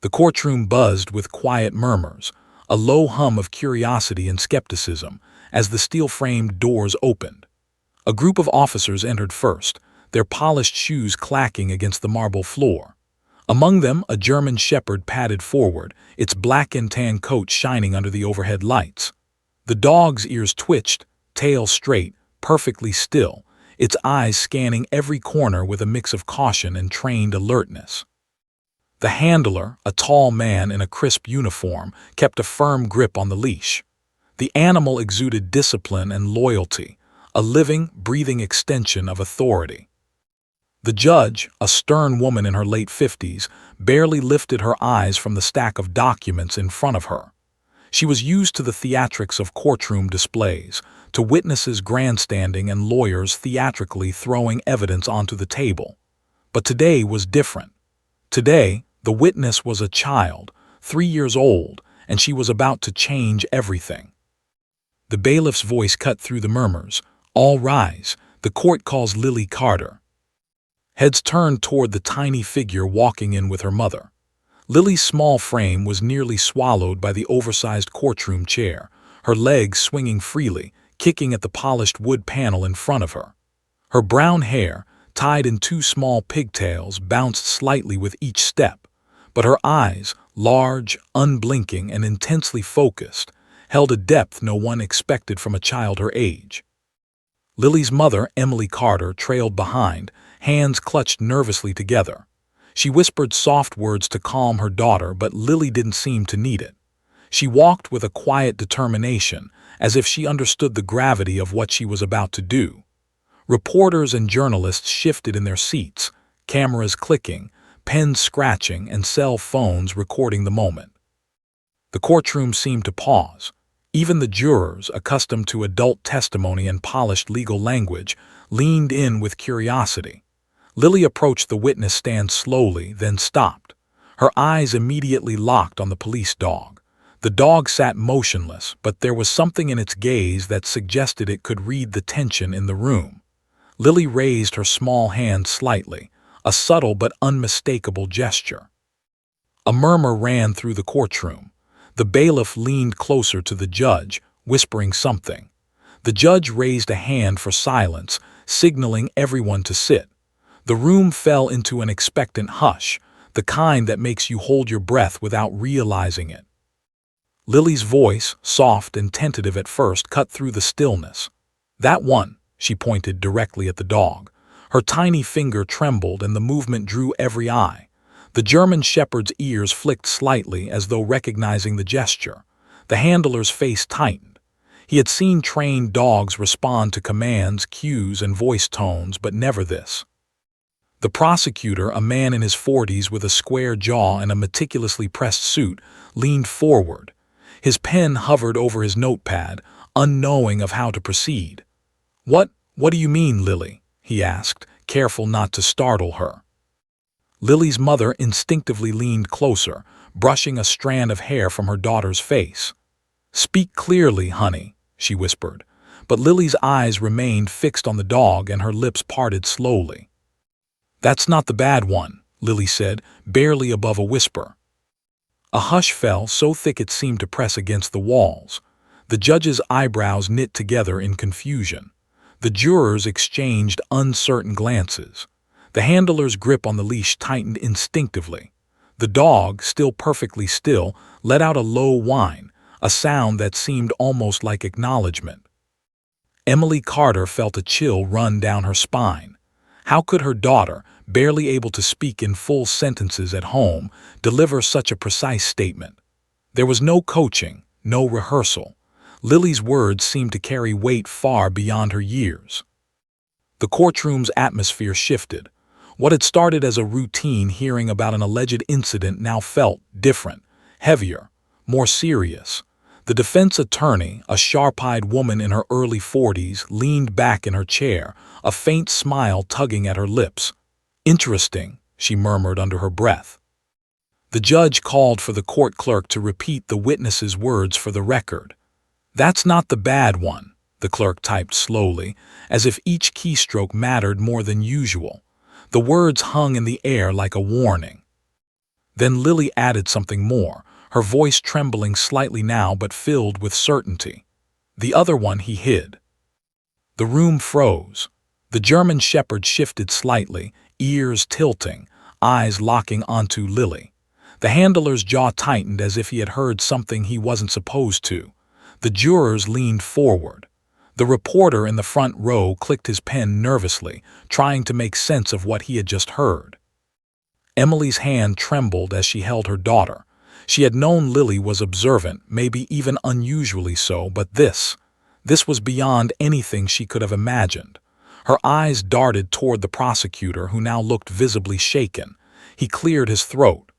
The courtroom buzzed with quiet murmurs, a low hum of curiosity and skepticism, as the steel-framed doors opened. A group of officers entered first, their polished shoes clacking against the marble floor. Among them, a German shepherd padded forward, its black and tan coat shining under the overhead lights. The dog's ears twitched, tail straight, perfectly still, its eyes scanning every corner with a mix of caution and trained alertness. The handler, a tall man in a crisp uniform, kept a firm grip on the leash. The animal exuded discipline and loyalty, a living, breathing extension of authority. The judge, a stern woman in her late 50s, barely lifted her eyes from the stack of documents in front of her. She was used to the theatrics of courtroom displays, to witnesses grandstanding and lawyers theatrically throwing evidence onto the table. But today was different. Today, the witness was a child, 3 years old, and she was about to change everything. The bailiff's voice cut through the murmurs. "All rise. The court calls Lily Carter." Heads turned toward the tiny figure walking in with her mother. Lily's small frame was nearly swallowed by the oversized courtroom chair, her legs swinging freely, kicking at the polished wood panel in front of her. Her brown hair, tied in 2 small pigtails, bounced slightly with each step, but her eyes, large, unblinking, and intensely focused, held a depth no one expected from a child her age. Lily's mother, Emily Carter, trailed behind, hands clutched nervously together. She whispered soft words to calm her daughter, but Lily didn't seem to need it. She walked with a quiet determination, as if she understood the gravity of what she was about to do. Reporters and journalists shifted in their seats, cameras clicking, pens scratching, and cell phones recording the moment. The courtroom seemed to pause. Even the jurors, accustomed to adult testimony and polished legal language, leaned in with curiosity. Lily approached the witness stand slowly, then stopped. Her eyes immediately locked on the police dog. The dog sat motionless, but there was something in its gaze that suggested it could read the tension in the room. Lily raised her small hand slightly, a subtle but unmistakable gesture. A murmur ran through the courtroom. The bailiff leaned closer to the judge, whispering something. The judge raised a hand for silence, signaling everyone to sit. The room fell into an expectant hush, the kind that makes you hold your breath without realizing it. Lily's voice, soft and tentative at first, cut through the stillness. "That one," she pointed directly at the dog. Her tiny finger trembled and the movement drew every eye. The German shepherd's ears flicked slightly as though recognizing the gesture. The handler's face tightened. He had seen trained dogs respond to commands, cues, and voice tones, but never this. The prosecutor, a man in his 40s with a square jaw and a meticulously pressed suit, leaned forward. His pen hovered over his notepad, unknowing of how to proceed. What do you mean, Lily?" he asked, careful not to startle her. Lily's mother instinctively leaned closer, brushing a strand of hair from her daughter's face. "Speak clearly, honey," she whispered, but Lily's eyes remained fixed on the dog and her lips parted slowly. "That's not the bad one," Lily said, barely above a whisper. A hush fell, so thick it seemed to press against the walls. The judge's eyebrows knit together in confusion. The jurors exchanged uncertain glances. The handler's grip on the leash tightened instinctively. The dog, still perfectly still, let out a low whine, a sound that seemed almost like acknowledgement. Emily Carter felt a chill run down her spine. How could her daughter, barely able to speak in full sentences at home, deliver such a precise statement? There was no coaching, no rehearsal. Lily's words seemed to carry weight far beyond her years. The courtroom's atmosphere shifted. What had started as a routine hearing about an alleged incident now felt different, heavier, more serious. The defense attorney, a sharp-eyed woman in her early 40s, leaned back in her chair, a faint smile tugging at her lips. "Interesting," she murmured under her breath. The judge called for the court clerk to repeat the witness's words for the record. "That's not the bad one," the clerk typed slowly, as if each keystroke mattered more than usual. The words hung in the air like a warning. Then Lily added something more, her voice trembling slightly now but filled with certainty. "The other one he hid." The room froze. The German shepherd shifted slightly, ears tilting, eyes locking onto Lily. The handler's jaw tightened as if he had heard something he wasn't supposed to. The jurors leaned forward. The reporter in the front row clicked his pen nervously, trying to make sense of what he had just heard. Emily's hand trembled as she held her daughter. She had known Lily was observant, maybe even unusually so, but this was beyond anything she could have imagined. Her eyes darted toward the prosecutor, who now looked visibly shaken. He cleared his throat.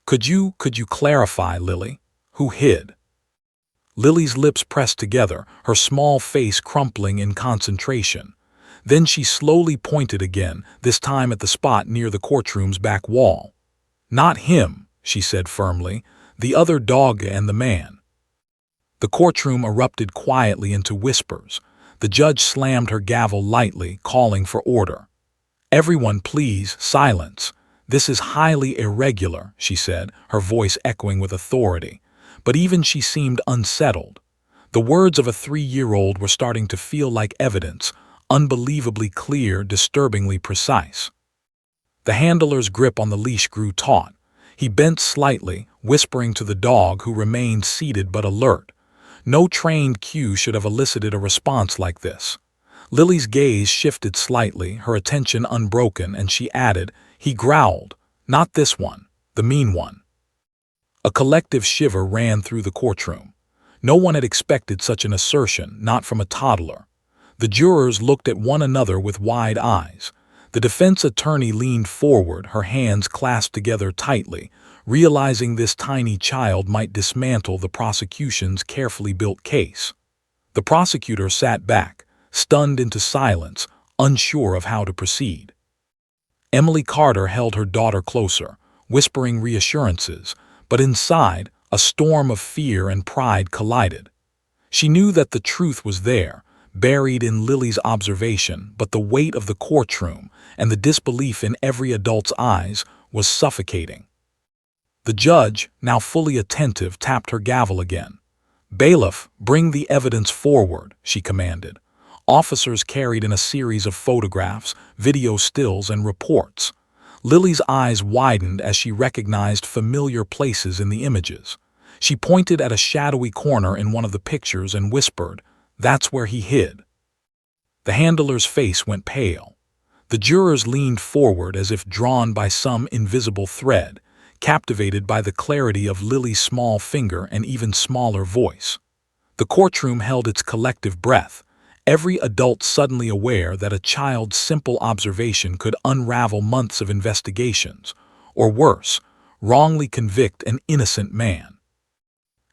Could you clarify, Lily? Who hid?" Lily's lips pressed together, her small face crumpling in concentration. Then she slowly pointed again, this time at the spot near the courtroom's back wall. "Not him," she said firmly. "The other dog and the man." The courtroom erupted quietly into whispers. The judge slammed her gavel lightly, calling for order. "Everyone, please, silence. This is highly irregular," she said, her voice echoing with authority. But even she seemed unsettled. The words of a 3-year-old were starting to feel like evidence, unbelievably clear, disturbingly precise. The handler's grip on the leash grew taut. He bent slightly, whispering to the dog, who remained seated but alert. No trained cue should have elicited a response like this. Lily's gaze shifted slightly, her attention unbroken, and she added, "He growled. Not this one, the mean one." A collective shiver ran through the courtroom. No one had expected such an assertion, not from a toddler. The jurors looked at one another with wide eyes. The defense attorney leaned forward, her hands clasped together tightly, realizing this tiny child might dismantle the prosecution's carefully built case. The prosecutor sat back, stunned into silence, unsure of how to proceed. Emily Carter held her daughter closer, whispering reassurances, but inside, a storm of fear and pride collided. She knew that the truth was there, buried in Lily's observation, but the weight of the courtroom and the disbelief in every adult's eyes was suffocating. The judge, now fully attentive, tapped her gavel again. "Bailiff, bring the evidence forward," she commanded. Officers carried in a series of photographs, video stills, and reports. Lily's eyes widened as she recognized familiar places in the images. She pointed at a shadowy corner in one of the pictures and whispered, "That's where he hid." The handler's face went pale. The jurors leaned forward as if drawn by some invisible thread, captivated by the clarity of Lily's small finger and even smaller voice. The courtroom held its collective breath, every adult suddenly aware that a child's simple observation could unravel months of investigations, or worse, wrongly convict an innocent man.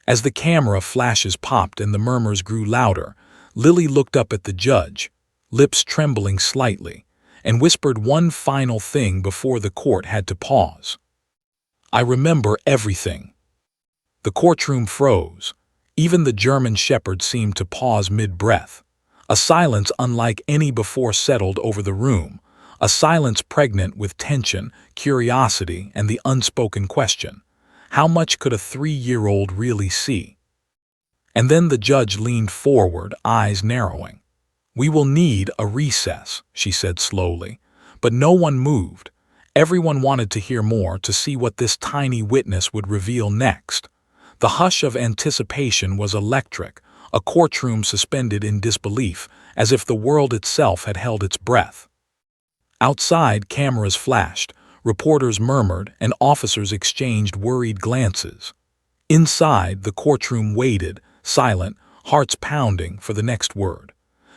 As the camera flashes popped and the murmurs grew louder, Lily looked up at the judge, lips trembling slightly, and whispered one final thing before the court had to pause. "I remember everything." The courtroom froze. Even the German shepherd seemed to pause mid-breath. A silence unlike any before settled over the room, a silence pregnant with tension, curiosity, and the unspoken question, how much could a 3-year-old really see? And then the judge leaned forward, eyes narrowing. "We will need a recess," she said slowly, but no one moved. Everyone wanted to hear more, to see what this tiny witness would reveal next. The hush of anticipation was electric, a courtroom suspended in disbelief, as if the world itself had held its breath. Outside, cameras flashed, reporters murmured, and officers exchanged worried glances. Inside, the courtroom waited, silent, hearts pounding, for the next word.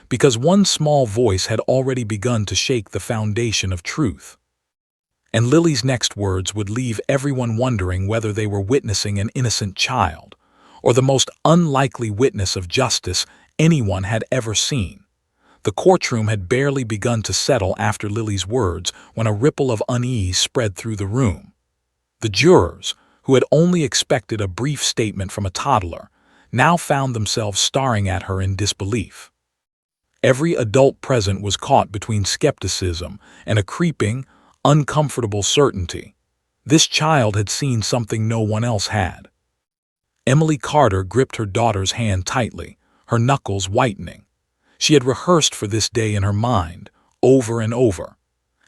Because one small voice had already begun to shake the foundation of truth. And Lily's next words would leave everyone wondering whether they were witnessing an innocent child, or the most unlikely witness of justice anyone had ever seen. The courtroom had barely begun to settle after Lily's words when a ripple of unease spread through the room. The jurors, who had only expected a brief statement from a toddler, now found themselves staring at her in disbelief. Every adult present was caught between skepticism and a creeping, uncomfortable certainty. This child had seen something no one else had. Emily Carter gripped her daughter's hand tightly, her knuckles whitening. She had rehearsed for this day in her mind, over and over.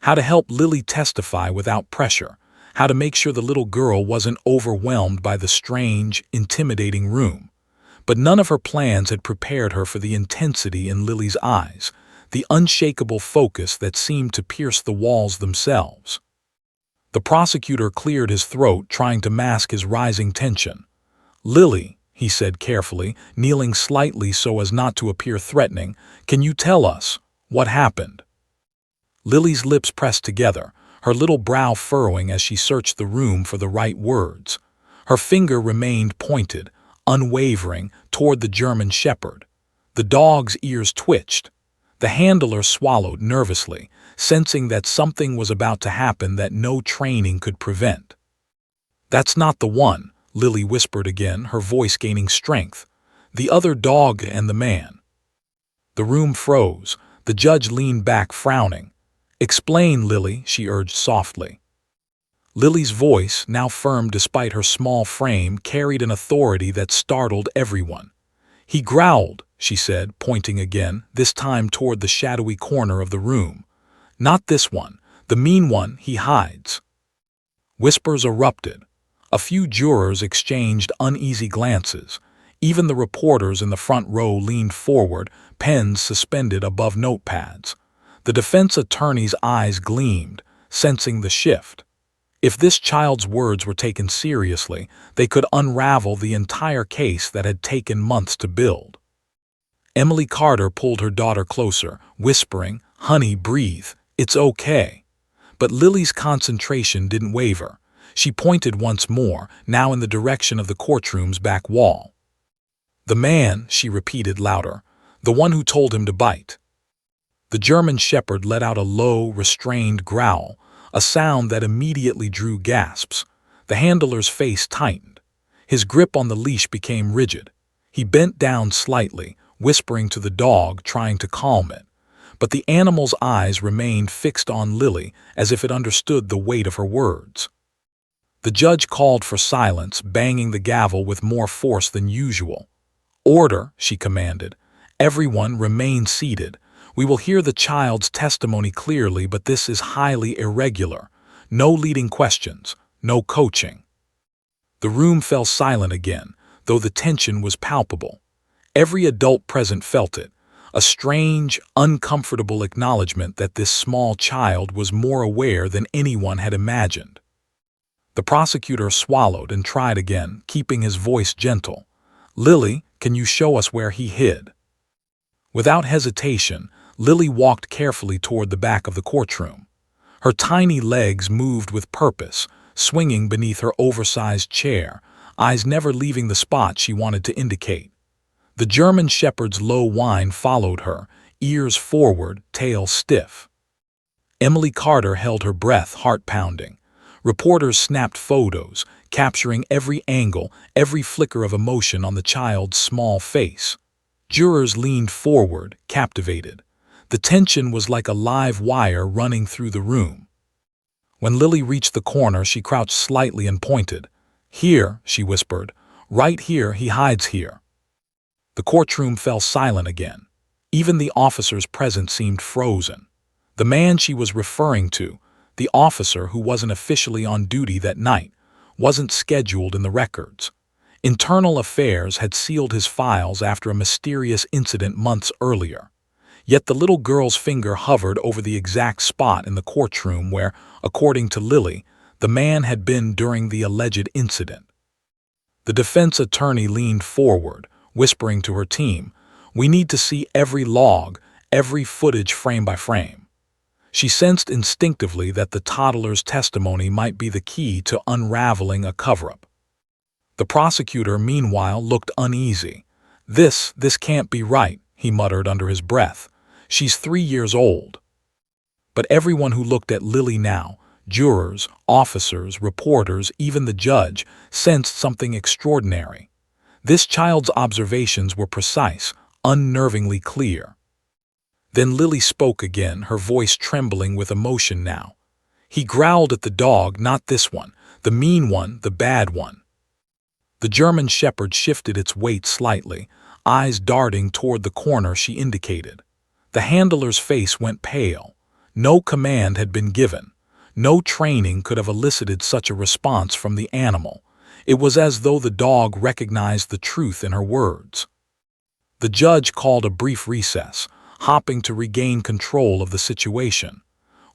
How to help Lily testify without pressure, how to make sure the little girl wasn't overwhelmed by the strange, intimidating room. But none of her plans had prepared her for the intensity in Lily's eyes, the unshakable focus that seemed to pierce the walls themselves. The prosecutor cleared his throat, trying to mask his rising tension. "Lily," he said carefully, kneeling slightly so as not to appear threatening, "can you tell us what happened?" Lily's lips pressed together, her little brow furrowing as she searched the room for the right words. Her finger remained pointed, unwavering, toward the German shepherd. The dog's ears twitched. The handler swallowed nervously, sensing that something was about to happen that no training could prevent. "That's not the one," Lily whispered again, her voice gaining strength. "The other dog and the man." The room froze. The judge leaned back, frowning. "Explain, Lily," she urged softly. Lily's voice, now firm despite her small frame, carried an authority that startled everyone. "He growled," she said, pointing again, this time toward the shadowy corner of the room. "Not this one, the mean one he hides." Whispers erupted. A few jurors exchanged uneasy glances. Even the reporters in the front row leaned forward, pens suspended above notepads. The defense attorney's eyes gleamed, sensing the shift. If this child's words were taken seriously, they could unravel the entire case that had taken months to build. Emily Carter pulled her daughter closer, whispering, "Honey, breathe. It's okay." But Lily's concentration didn't waver. She pointed once more, now in the direction of the courtroom's back wall. "The man," she repeated louder, "the one who told him to bite." The German shepherd let out a low, restrained growl, a sound that immediately drew gasps. The handler's face tightened. His grip on the leash became rigid. He bent down slightly, whispering to the dog, trying to calm it. But the animal's eyes remained fixed on Lily, as if it understood the weight of her words. The judge called for silence, banging the gavel with more force than usual. "Order," she commanded. "Everyone remain seated. We will hear the child's testimony clearly, but this is highly irregular. No leading questions, no coaching." The room fell silent again, though the tension was palpable. Every adult present felt it, a strange, uncomfortable acknowledgement that this small child was more aware than anyone had imagined. The prosecutor swallowed and tried again, keeping his voice gentle. "Lily, can you show us where he hid?" Without hesitation, Lily walked carefully toward the back of the courtroom. Her tiny legs moved with purpose, swinging beneath her oversized chair, eyes never leaving the spot she wanted to indicate. The German shepherd's low whine followed her, ears forward, tail stiff. Emily Carter held her breath, heart pounding. Reporters snapped photos, capturing every angle, every flicker of emotion on the child's small face. Jurors leaned forward, captivated. The tension was like a live wire running through the room. When Lily reached the corner, she crouched slightly and pointed. "Here," she whispered. "Right here, he hides here." The courtroom fell silent again. Even the officers present seemed frozen. The man she was referring to, the officer who wasn't officially on duty that night, wasn't scheduled in the records. Internal Affairs had sealed his files after a mysterious incident months earlier. Yet the little girl's finger hovered over the exact spot in the courtroom where, according to Lily, the man had been during the alleged incident. The defense attorney leaned forward, whispering to her team, "We need to see every log, every footage frame by frame." She sensed instinctively that the toddler's testimony might be the key to unraveling a cover-up. The prosecutor, meanwhile, looked uneasy. This can't be right," he muttered under his breath. "She's 3 years old." But everyone who looked at Lily now, jurors, officers, reporters, even the judge, sensed something extraordinary. This child's observations were precise, unnervingly clear. Then Lily spoke again, her voice trembling with emotion now. He growled at the dog, not this one, the mean one, the bad one. The German Shepherd shifted its weight slightly, eyes darting toward the corner she indicated. The handler's face went pale. No command had been given. No training could have elicited such a response from the animal. It was as though the dog recognized the truth in her words. The judge called a brief recess, hopping to regain control of the situation.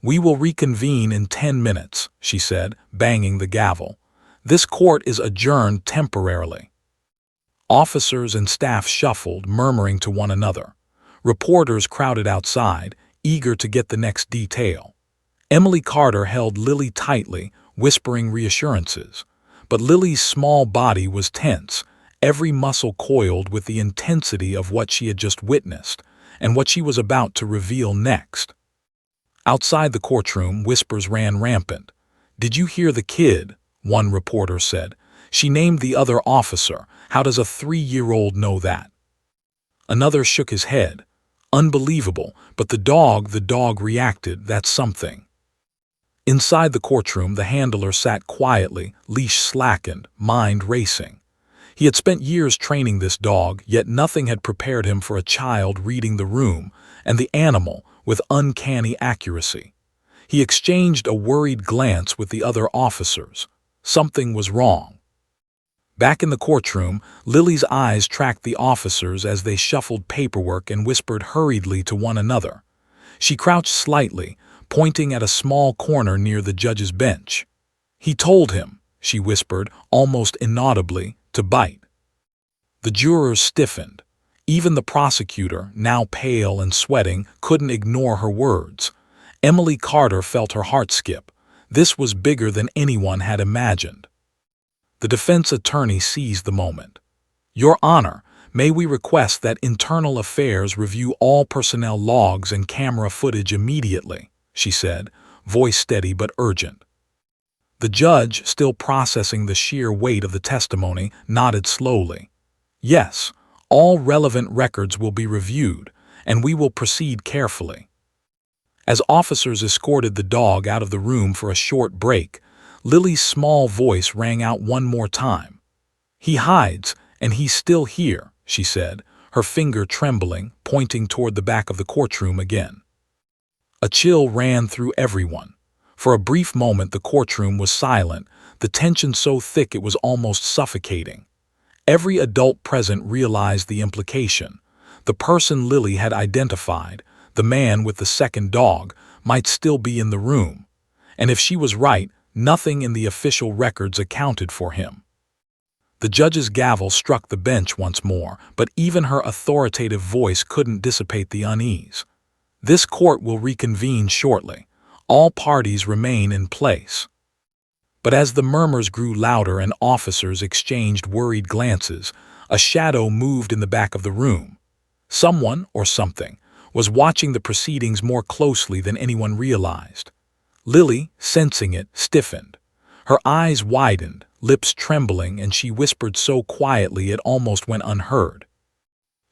"We will reconvene in 10 minutes, she said, banging the gavel. "This court is adjourned temporarily." Officers and staff shuffled, murmuring to one another. Reporters crowded outside, eager to get the next detail. Emily Carter held Lily tightly, whispering reassurances. But Lily's small body was tense, every muscle coiled with the intensity of what she had just witnessed and what she was about to reveal next. Outside the courtroom, whispers ran rampant. "Did you hear the kid?" one reporter said. "She named the other officer. How does a 3-year-old know that?" Another shook his head. "Unbelievable, but the dog reacted, that's something." Inside the courtroom, the handler sat quietly, leash slackened, mind racing. He had spent years training this dog, yet nothing had prepared him for a child reading the room, and the animal, with uncanny accuracy. He exchanged a worried glance with the other officers. Something was wrong. Back in the courtroom, Lily's eyes tracked the officers as they shuffled paperwork and whispered hurriedly to one another. She crouched slightly, pointing at a small corner near the judge's bench. "He told him," she whispered, almost inaudibly, "to bite." The jurors stiffened. Even the prosecutor, now pale and sweating, couldn't ignore her words. Emily Carter felt her heart skip. This was bigger than anyone had imagined. The defense attorney seized the moment. "Your Honor, may we request that Internal Affairs review all personnel logs and camera footage immediately," she said, voice steady but urgent. The judge, still processing the sheer weight of the testimony, nodded slowly. "Yes, all relevant records will be reviewed, and we will proceed carefully." As officers escorted the dog out of the room for a short break, Lily's small voice rang out one more time. "He hides, and he's still here," she said, her finger trembling, pointing toward the back of the courtroom again. A chill ran through everyone. For a brief moment the courtroom was silent, the tension so thick it was almost suffocating. Every adult present realized the implication. The person Lily had identified, the man with the second dog, might still be in the room. And if she was right, nothing in the official records accounted for him. The judge's gavel struck the bench once more, but even her authoritative voice couldn't dissipate the unease. "This court will reconvene shortly. All parties remain in place." But as the murmurs grew louder and officers exchanged worried glances, a shadow moved in the back of the room. Someone, or something, was watching the proceedings more closely than anyone realized. Lily, sensing it, stiffened. Her eyes widened, lips trembling, and she whispered so quietly it almost went unheard.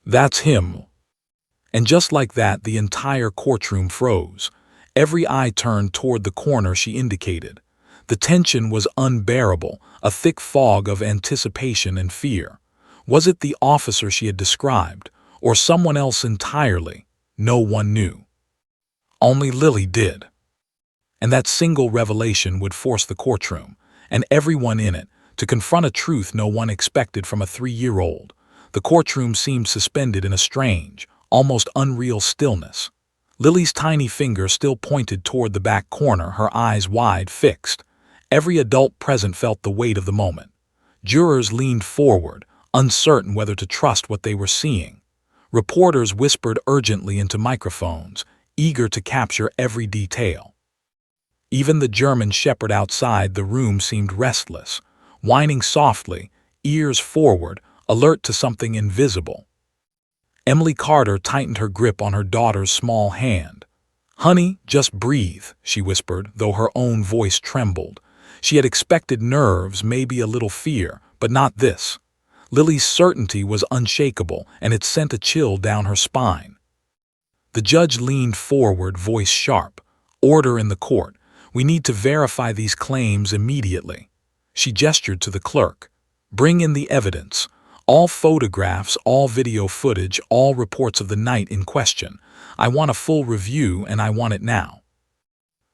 "That's him." And just like that, the entire courtroom froze. Every eye turned toward the corner she indicated. The tension was unbearable, a thick fog of anticipation and fear. Was it the officer she had described, or someone else entirely? No one knew. Only Lily did. And that single revelation would force the courtroom, and everyone in it, to confront a truth no one expected from a 3-year-old. The courtroom seemed suspended in a strange, almost unreal stillness. Lily's tiny finger still pointed toward the back corner, her eyes wide, fixed. Every adult present felt the weight of the moment. Jurors leaned forward, uncertain whether to trust what they were seeing. Reporters whispered urgently into microphones, eager to capture every detail. Even the German Shepherd outside the room seemed restless, whining softly, ears forward, alert to something invisible. Emily Carter tightened her grip on her daughter's small hand. "Honey, just breathe," she whispered, though her own voice trembled. She had expected nerves, maybe a little fear, but not this. Lily's certainty was unshakable, and it sent a chill down her spine. The judge leaned forward, voice sharp. "Order in the court. We need to verify these claims immediately." She gestured to the clerk. "Bring in the evidence. All photographs, all video footage, all reports of the night in question. I want a full review, and I want it now."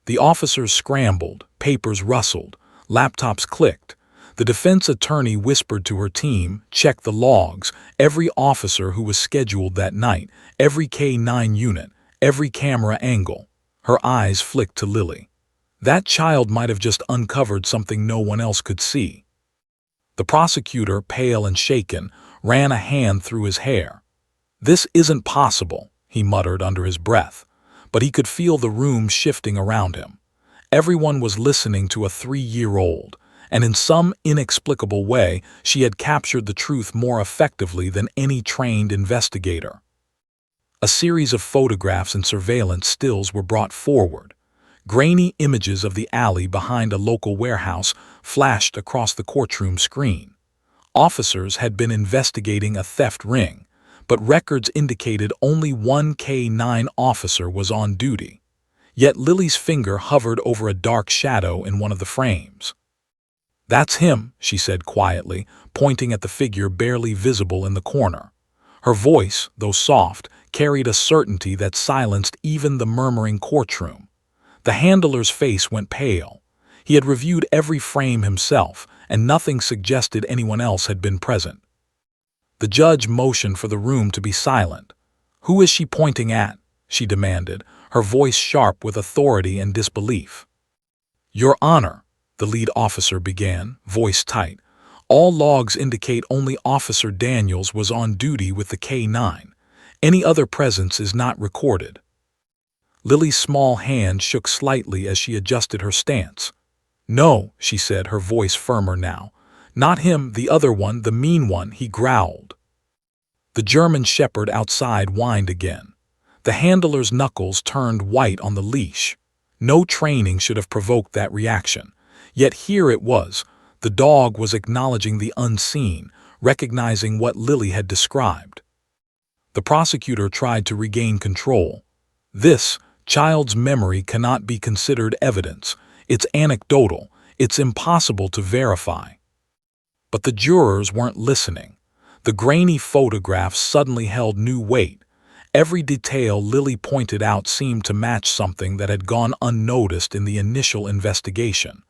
The officers scrambled, papers rustled, laptops clicked. The defense attorney whispered to her team, "Check the logs, every officer who was scheduled that night, every K-9 unit, every camera angle." Her eyes flicked to Lily. That child might have just uncovered something no one else could see. The prosecutor, pale and shaken, ran a hand through his hair. "This isn't possible," he muttered under his breath, but he could feel the room shifting around him. Everyone was listening to a 3-year-old, and in some inexplicable way, she had captured the truth more effectively than any trained investigator. A series of photographs and surveillance stills were brought forward. Grainy images of the alley behind a local warehouse flashed across the courtroom screen. Officers had been investigating a theft ring, but records indicated only one K-9 officer was on duty. Yet Lily's finger hovered over a dark shadow in one of the frames. "That's him," she said quietly, pointing at the figure barely visible in the corner. Her voice, though soft, carried a certainty that silenced even the murmuring courtroom. The handler's face went pale. He had reviewed every frame himself, and nothing suggested anyone else had been present. The judge motioned for the room to be silent. "Who is she pointing at?" she demanded, her voice sharp with authority and disbelief. "Your Honor," the lead officer began, voice tight, "all logs indicate only Officer Daniels was on duty with the K-9. Any other presence is not recorded." Lily's small hand shook slightly as she adjusted her stance. "No," she said, her voice firmer now. "Not him, the other one, the mean one," he growled. The German shepherd outside whined again. The handler's knuckles turned white on the leash. No training should have provoked that reaction. Yet here it was. The dog was acknowledging the unseen, recognizing what Lily had described. The prosecutor tried to regain control. "This child's memory cannot be considered evidence. It's anecdotal. It's impossible to verify." But the jurors weren't listening. The grainy photographs suddenly held new weight. Every detail Lily pointed out seemed to match something that had gone unnoticed in the initial investigation.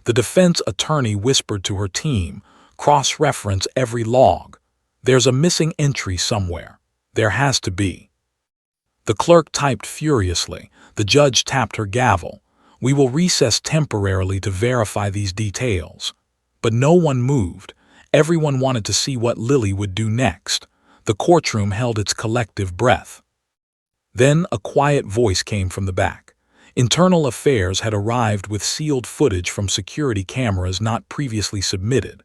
The defense attorney whispered to her team, "Cross-reference every log. There's a missing entry somewhere. There has to be." The clerk typed furiously. The judge tapped her gavel. "We will recess temporarily to verify these details." But no one moved. Everyone wanted to see what Lily would do next. The courtroom held its collective breath. Then a quiet voice came from the back. Internal Affairs had arrived with sealed footage from security cameras not previously submitted.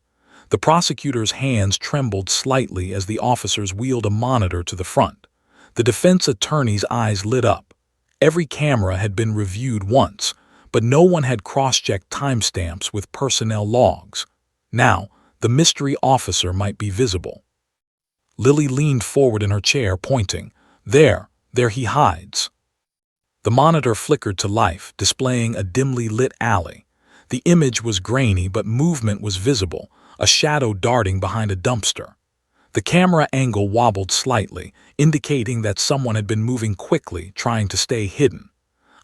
The prosecutor's hands trembled slightly as the officers wheeled a monitor to the front. The defense attorney's eyes lit up. Every camera had been reviewed once, but no one had cross-checked timestamps with personnel logs. Now, the mystery officer might be visible. Lily leaned forward in her chair, pointing. There he hides." The monitor flickered to life, displaying a dimly lit alley. The image was grainy, but movement was visible, a shadow darting behind a dumpster. The camera angle wobbled slightly, indicating that someone had been moving quickly, trying to stay hidden.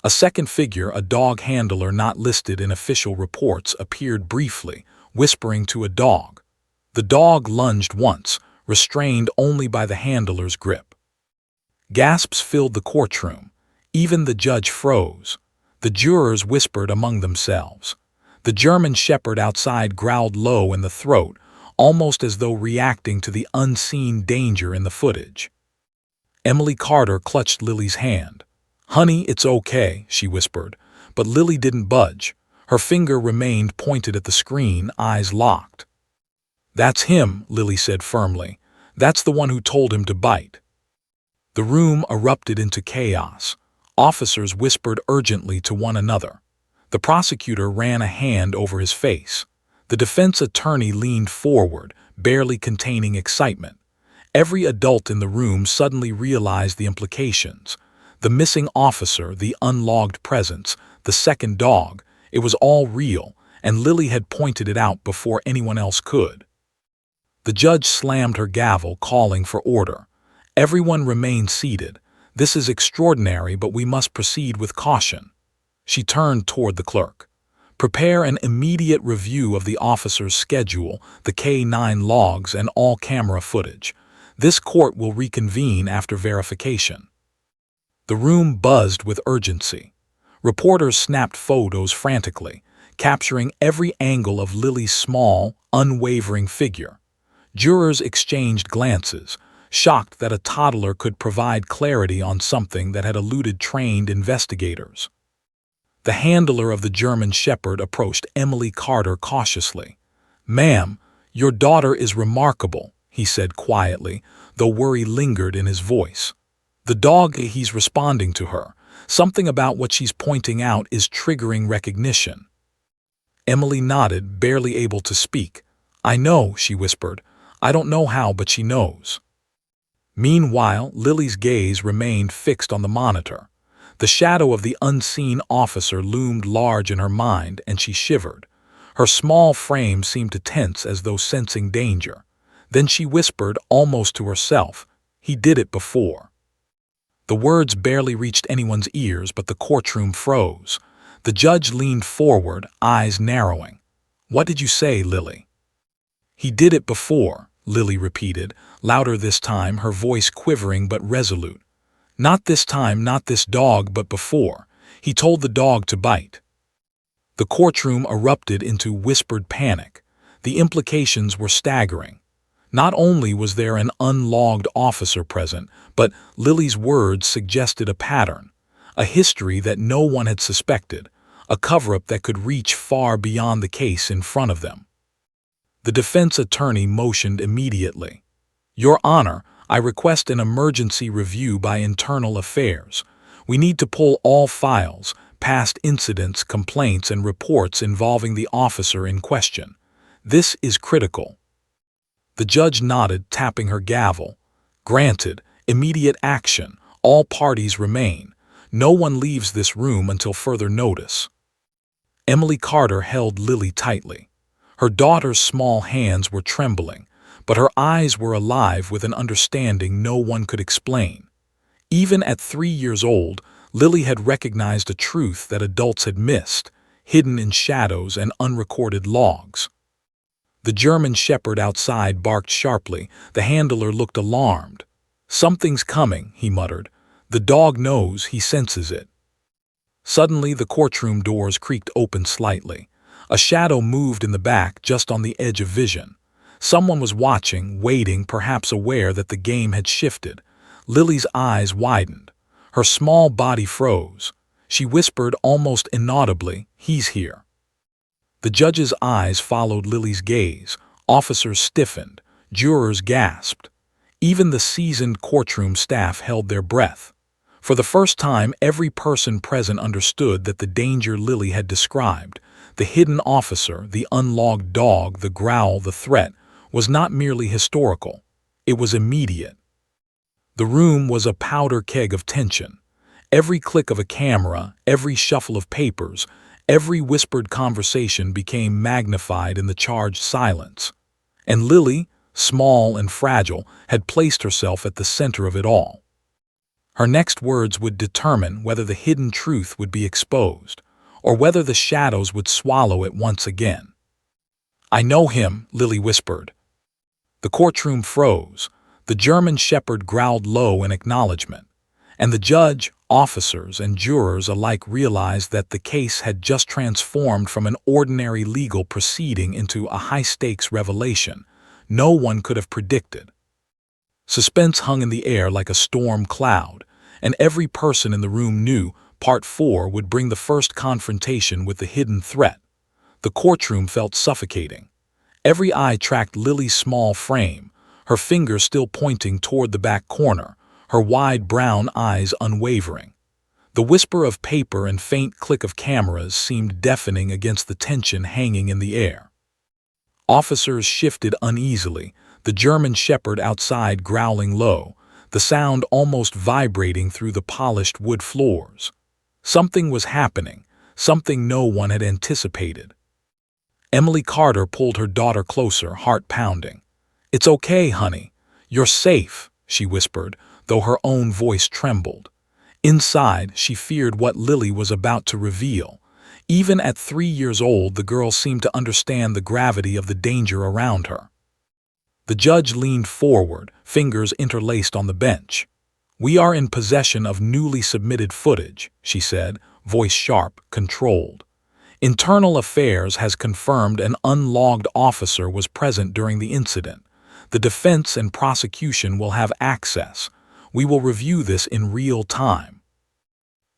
A second figure, a dog handler not listed in official reports, appeared briefly, whispering to a dog. The dog lunged once, restrained only by the handler's grip. Gasps filled the courtroom. Even the judge froze. The jurors whispered among themselves. The German shepherd outside growled low in the throat, almost as though reacting to the unseen danger in the footage. Emily Carter clutched Lily's hand. "Honey, it's okay," she whispered, but Lily didn't budge. Her finger remained pointed at the screen, eyes locked. "That's him," Lily said firmly. "That's the one who told him to bite." The room erupted into chaos. Officers whispered urgently to one another. The prosecutor ran a hand over his face. The defense attorney leaned forward, barely containing excitement. Every adult in the room suddenly realized the implications. The missing officer, the unlogged presence, the second dog, It was all real, and Lily had pointed it out before anyone else could. The judge slammed her gavel, calling for order. Everyone remained seated. This is extraordinary, but we must proceed with caution. She turned toward the clerk. Prepare an immediate review of the officer's schedule, the K-9 logs, and all camera footage. This court will reconvene after verification. The room buzzed with urgency. Reporters snapped photos frantically, capturing every angle of Lily's small, unwavering figure. Jurors exchanged glances, shocked that a toddler could provide clarity on something that had eluded trained investigators. The handler of the German Shepherd approached Emily Carter cautiously. "Ma'am, your daughter is remarkable," he said quietly, though worry lingered in his voice. "The dog, he's responding to her. Something about what she's pointing out is triggering recognition." Emily nodded, barely able to speak. "I know," she whispered. "I don't know how, but she knows." Meanwhile, Lily's gaze remained fixed on the monitor. The shadow of the unseen officer loomed large in her mind, and she shivered. Her small frame seemed to tense as though sensing danger. Then she whispered, almost to herself, "He did it before." The words barely reached anyone's ears, but the courtroom froze. The judge leaned forward, eyes narrowing. "What did you say, Lily?" "He did it before," Lily repeated, louder this time, her voice quivering but resolute. "Not this time, not this dog, but before. He told the dog to bite." The courtroom erupted into whispered panic. The implications were staggering. Not only was there an unlogged officer present, but Lily's words suggested a pattern, a history that no one had suspected, a cover-up that could reach far beyond the case in front of them. The defense attorney motioned immediately. "Your Honor, I request an emergency review by Internal Affairs. We need to pull all files, past incidents, complaints, and reports involving the officer in question. This is critical." The judge nodded, tapping her gavel. "Granted, immediate action. All parties remain. No one leaves this room until further notice." Emily Carter held Lily tightly. Her daughter's small hands were trembling, but her eyes were alive with an understanding no one could explain. Even at 3 years old, Lily had recognized a truth that adults had missed, hidden in shadows and unrecorded logs. The German Shepherd outside barked sharply. The handler looked alarmed. "Something's coming," he muttered. "The dog knows, he senses it." Suddenly, the courtroom doors creaked open slightly. A shadow moved in the back, just on the edge of vision. Someone was watching, waiting, perhaps aware that the game had shifted. Lily's eyes widened. Her small body froze. She whispered almost inaudibly, "He's here." The judge's eyes followed Lily's gaze. Officers stiffened. Jurors gasped. Even the seasoned courtroom staff held their breath. For the first time, every person present understood that the danger Lily had described, the hidden officer, the unlogged dog, the growl, the threat, was not merely historical. It was immediate. The room was a powder keg of tension. Every click of a camera, every shuffle of papers, every whispered conversation became magnified in the charged silence. And Lily, small and fragile, had placed herself at the center of it all. Her next words would determine whether the hidden truth would be exposed, or whether the shadows would swallow it once again. "I know him," Lily whispered. The courtroom froze. The German Shepherd growled low in acknowledgement, and the judge, officers, and jurors alike realized that the case had just transformed from an ordinary legal proceeding into a high-stakes revelation no one could have predicted. Suspense hung in the air like a storm cloud, and every person in the room knew Part 4 would bring the first confrontation with the hidden threat. The courtroom felt suffocating. Every eye tracked Lily's small frame, her finger still pointing toward the back corner, her wide brown eyes unwavering. The whisper of paper and faint click of cameras seemed deafening against the tension hanging in the air. Officers shifted uneasily, the German Shepherd outside growling low, the sound almost vibrating through the polished wood floors. Something was happening, something no one had anticipated. Emily Carter pulled her daughter closer, heart pounding. "It's okay, honey. You're safe," she whispered, though her own voice trembled. Inside, she feared what Lily was about to reveal. Even at 3 years old, the girl seemed to understand the gravity of the danger around her. The judge leaned forward, fingers interlaced on the bench. "We are in possession of newly submitted footage," she said, voice sharp, controlled. "Internal Affairs has confirmed an unlogged officer was present during the incident. The defense and prosecution will have access. We will review this in real time."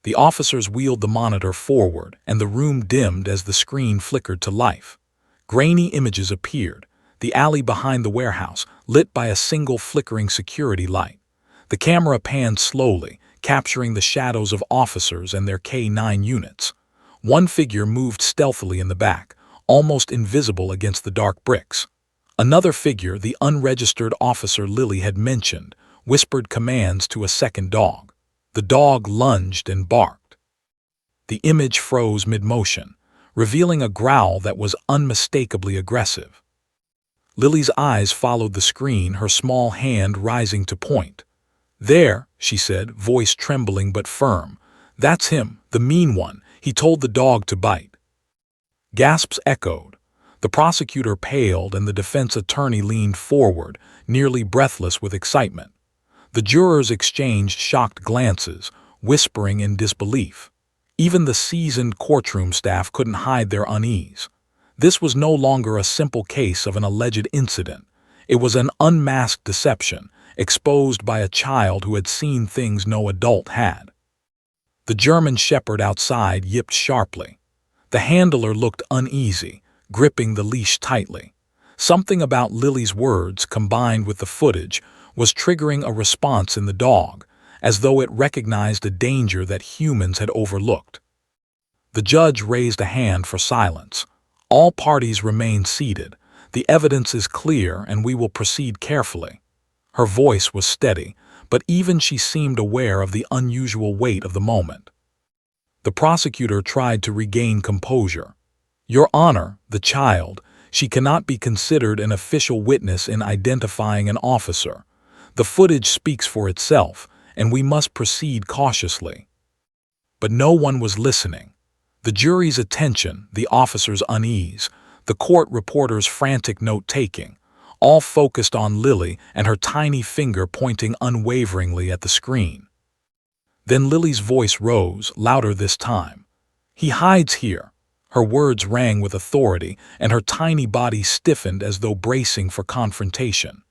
The officers wheeled the monitor forward, and the room dimmed as the screen flickered to life. Grainy images appeared, the alley behind the warehouse, lit by a single flickering security light. The camera panned slowly, capturing the shadows of officers and their K-9 units. One figure moved stealthily in the back, almost invisible against the dark bricks. Another figure, the unregistered officer Lily had mentioned, whispered commands to a second dog. The dog lunged and barked. The image froze mid-motion, revealing a growl that was unmistakably aggressive. Lily's eyes followed the screen, her small hand rising to point. "There," she said, voice trembling but firm. "That's him, the mean one. He told the dog to bite." Gasps echoed. The prosecutor paled and the defense attorney leaned forward, nearly breathless with excitement. The jurors exchanged shocked glances, whispering in disbelief. Even the seasoned courtroom staff couldn't hide their unease. This was no longer a simple case of an alleged incident. It was an unmasked deception, exposed by a child who had seen things no adult had. The German shepherd outside yipped sharply. The handler looked uneasy, gripping the leash tightly. Something about Lily's words, combined with the footage, was triggering a response in the dog, as though it recognized a danger that humans had overlooked. The judge raised a hand for silence. "All parties remain seated. The evidence is clear and we will proceed carefully." Her voice was steady, but even she seemed aware of the unusual weight of the moment. The prosecutor tried to regain composure. "Your Honor, the child, she cannot be considered an official witness in identifying an officer. The footage speaks for itself, and we must proceed cautiously." But no one was listening. The jury's attention, the officer's unease, the court reporter's frantic note-taking, all focused on Lily and her tiny finger pointing unwaveringly at the screen. Then Lily's voice rose, louder this time. "He hides here." Her words rang with authority, and her tiny body stiffened as though bracing for confrontation.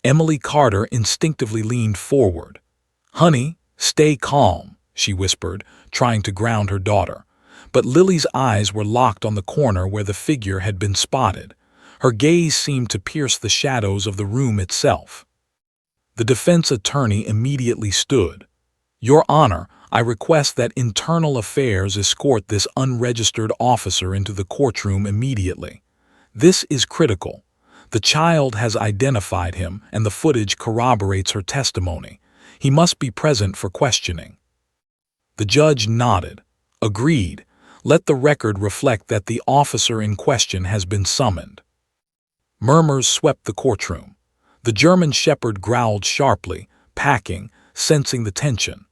Emily Carter instinctively leaned forward. "Honey, stay calm," she whispered, trying to ground her daughter. But Lily's eyes were locked on the corner where the figure had been spotted. Her gaze seemed to pierce the shadows of the room itself. The defense attorney immediately stood. "Your Honor, I request that Internal Affairs escort this unregistered officer into the courtroom immediately. This is critical. The child has identified him, and the footage corroborates her testimony. He must be present for questioning." The judge nodded. "Agreed. Let the record reflect that the officer in question has been summoned." Murmurs swept the courtroom. The German shepherd growled sharply, packing, sensing the tension.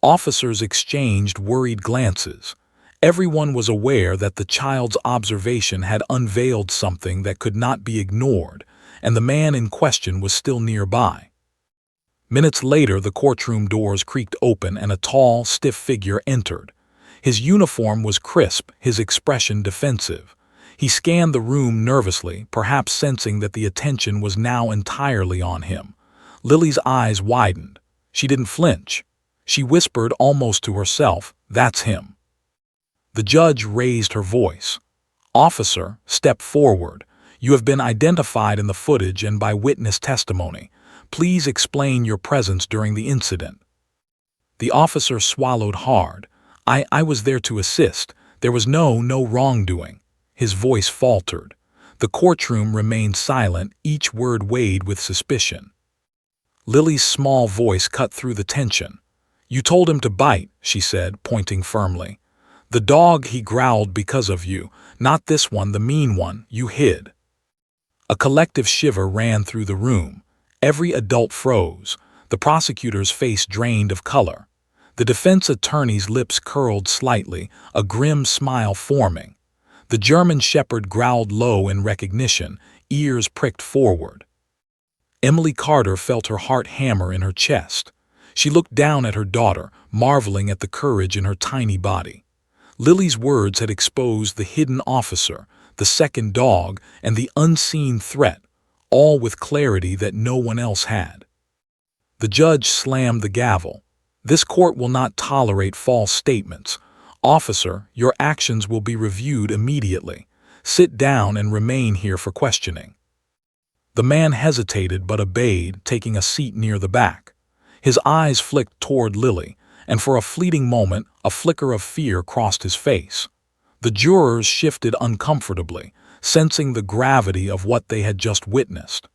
Officers exchanged worried glances. Everyone was aware that the child's observation had unveiled something that could not be ignored, and the man in question was still nearby. Minutes later, the courtroom doors creaked open and a tall, stiff figure entered. His uniform was crisp, his expression defensive. He scanned the room nervously, perhaps sensing that the attention was now entirely on him. Lily's eyes widened. She didn't flinch. She whispered almost to herself, "That's him." The judge raised her voice. "Officer, step forward. You have been identified in the footage and by witness testimony. Please explain your presence during the incident." The officer swallowed hard. I was there to assist. There was no wrongdoing." His voice faltered. The courtroom remained silent, each word weighed with suspicion. Lily's small voice cut through the tension. "You told him to bite," she said, pointing firmly. "The dog, he growled, because of you. Not this one, the mean one, you hid." A collective shiver ran through the room. Every adult froze, the prosecutor's face drained of color. The defense attorney's lips curled slightly, a grim smile forming. The German shepherd growled low in recognition, ears pricked forward. Emily Carter felt her heart hammer in her chest. She looked down at her daughter, marveling at the courage in her tiny body. Lily's words had exposed the hidden officer, the second dog, and the unseen threat, all with clarity that no one else had. The judge slammed the gavel. "This court will not tolerate false statements. Officer, your actions will be reviewed immediately. Sit down and remain here for questioning." The man hesitated but obeyed, taking a seat near the back. His eyes flicked toward Lily, and for a fleeting moment, a flicker of fear crossed his face. The jurors shifted uncomfortably, sensing the gravity of what they had just witnessed.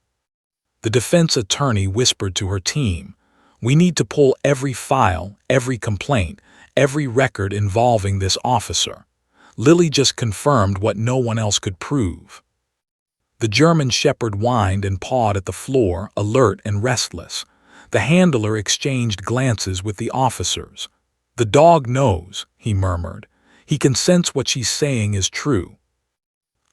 The defense attorney whispered to her team, "We need to pull every file, every complaint, every record involving this officer." Lily just confirmed what no one else could prove. The German shepherd whined and pawed at the floor, alert and restless. The handler exchanged glances with the officers. "The dog knows," he murmured. "He can sense what she's saying is true."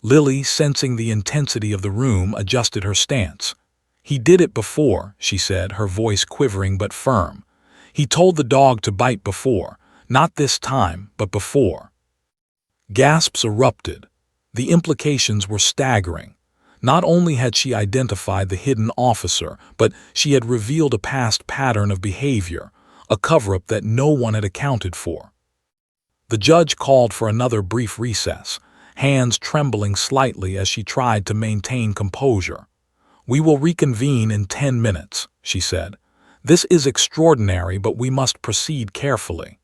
Lily, sensing the intensity of the room, adjusted her stance. "He did it before," she said, her voice quivering but firm. "He told the dog to bite before. Not this time, but before." Gasps erupted. The implications were staggering. Not only had she identified the hidden officer, but she had revealed a past pattern of behavior, a cover-up that no one had accounted for. The judge called for another brief recess, hands trembling slightly as she tried to maintain composure. "We will reconvene in 10 minutes, she said. "This is extraordinary, but we must proceed carefully."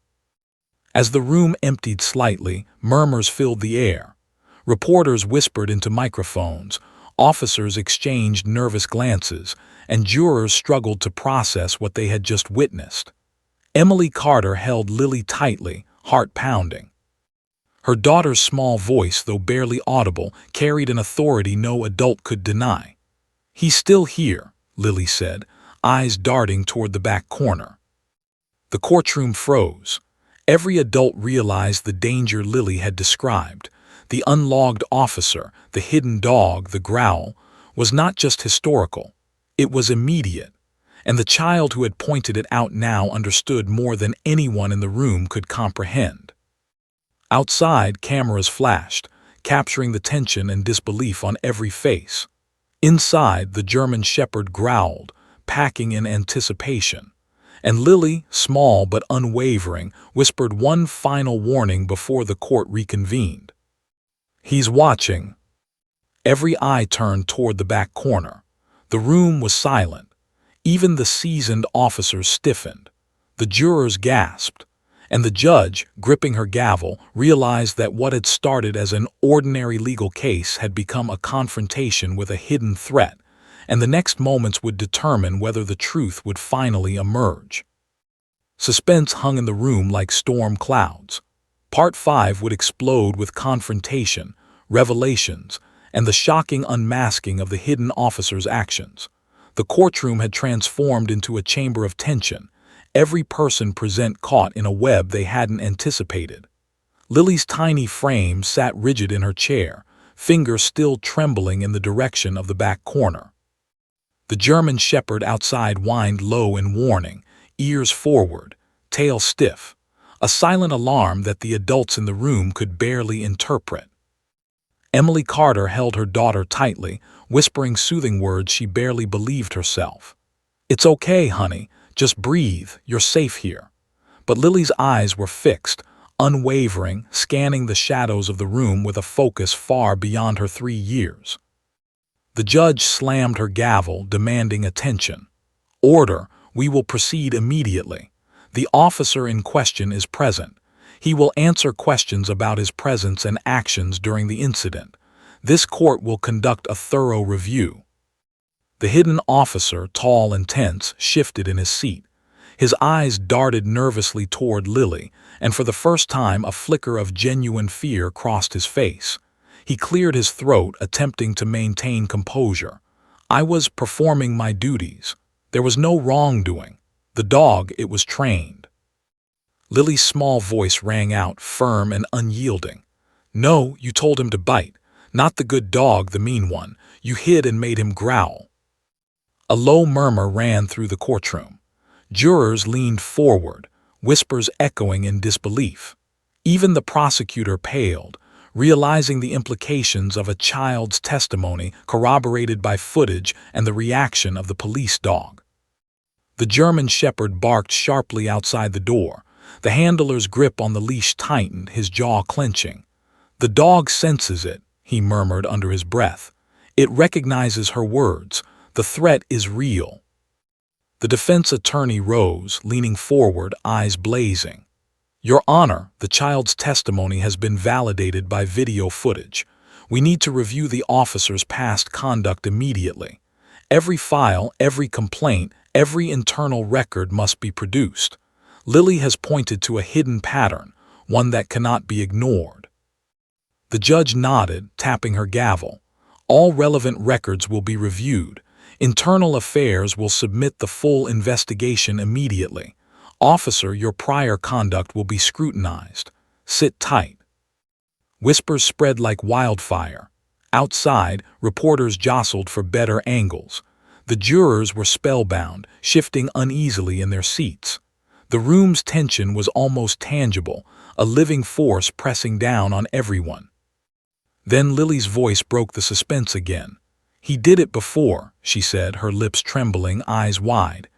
As the room emptied slightly, murmurs filled the air. Reporters whispered into microphones, officers exchanged nervous glances, and jurors struggled to process what they had just witnessed. Emily Carter held Lily tightly, heart pounding. Her daughter's small voice, though barely audible, carried an authority no adult could deny. "He's still here," Lily said, eyes darting toward the back corner. The courtroom froze. Every adult realized the danger Lily had described. The unlogged officer, the hidden dog, the growl, was not just historical. It was immediate, and the child who had pointed it out now understood more than anyone in the room could comprehend. Outside, cameras flashed, capturing the tension and disbelief on every face. Inside, the German shepherd growled, packing in anticipation. And Lily, small but unwavering, whispered one final warning before the court reconvened. "He's watching." Every eye turned toward the back corner. The room was silent. Even the seasoned officers stiffened. The jurors gasped. And the judge, gripping her gavel, realized that what had started as an ordinary legal case had become a confrontation with a hidden threat, and the next moments would determine whether the truth would finally emerge. Suspense hung in the room like storm clouds. Part 5 would explode with confrontation, revelations, and the shocking unmasking of the hidden officer's actions. The courtroom had transformed into a chamber of tension, every person present caught in a web they hadn't anticipated. Lily's tiny frame sat rigid in her chair, fingers still trembling in the direction of the back corner. The German shepherd outside whined low in warning, ears forward, tail stiff, a silent alarm that the adults in the room could barely interpret. Emily Carter held her daughter tightly, whispering soothing words she barely believed herself. "It's okay, honey. Just breathe. You're safe here." But Lily's eyes were fixed, unwavering, scanning the shadows of the room with a focus far beyond her 3 years. The judge slammed her gavel, demanding attention. "Order. We will proceed immediately. The officer in question is present. He will answer questions about his presence and actions during the incident. This court will conduct a thorough review." The hidden officer, tall and tense, shifted in his seat. His eyes darted nervously toward Lily, and for the first time a flicker of genuine fear crossed his face. He cleared his throat, attempting to maintain composure. "I was performing my duties. There was no wrongdoing. The dog, it was trained." Lily's small voice rang out, firm and unyielding. "No, you told him to bite. Not the good dog, the mean one. You hid and made him growl." A low murmur ran through the courtroom. Jurors leaned forward, whispers echoing in disbelief. Even the prosecutor paled, realizing the implications of a child's testimony corroborated by footage and the reaction of the police dog. The German Shepherd barked sharply outside the door. The handler's grip on the leash tightened, his jaw clenching. "The dog senses it," he murmured under his breath. "It recognizes her words. The threat is real." The defense attorney rose, leaning forward, eyes blazing. "Your Honor, the child's testimony has been validated by video footage. We need to review the officer's past conduct immediately. Every file, every complaint, every internal record must be produced. Lily has pointed to a hidden pattern, one that cannot be ignored." The judge nodded, tapping her gavel. "All relevant records will be reviewed. Internal Affairs will submit the full investigation immediately. Officer, your prior conduct will be scrutinized. Sit tight." Whispers spread like wildfire. Outside, reporters jostled for better angles. The jurors were spellbound, shifting uneasily in their seats. The room's tension was almost tangible, a living force pressing down on everyone. Then Lily's voice broke the suspense again. "He did it before," she said, her lips trembling, eyes wide.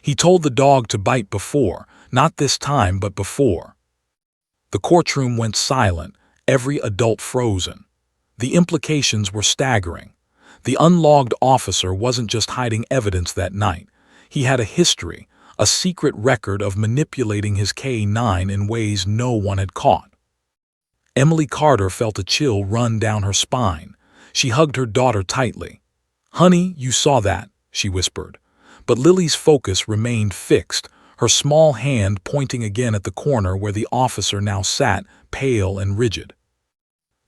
"He told the dog to bite before, not this time, but before." The courtroom went silent, every adult frozen. The implications were staggering. The unlogged officer wasn't just hiding evidence that night. He had a history, a secret record of manipulating his K-9 in ways no one had caught. Emily Carter felt a chill run down her spine. She hugged her daughter tightly. "Honey, you saw that," she whispered. But Lily's focus remained fixed, her small hand pointing again at the corner where the officer now sat, pale and rigid.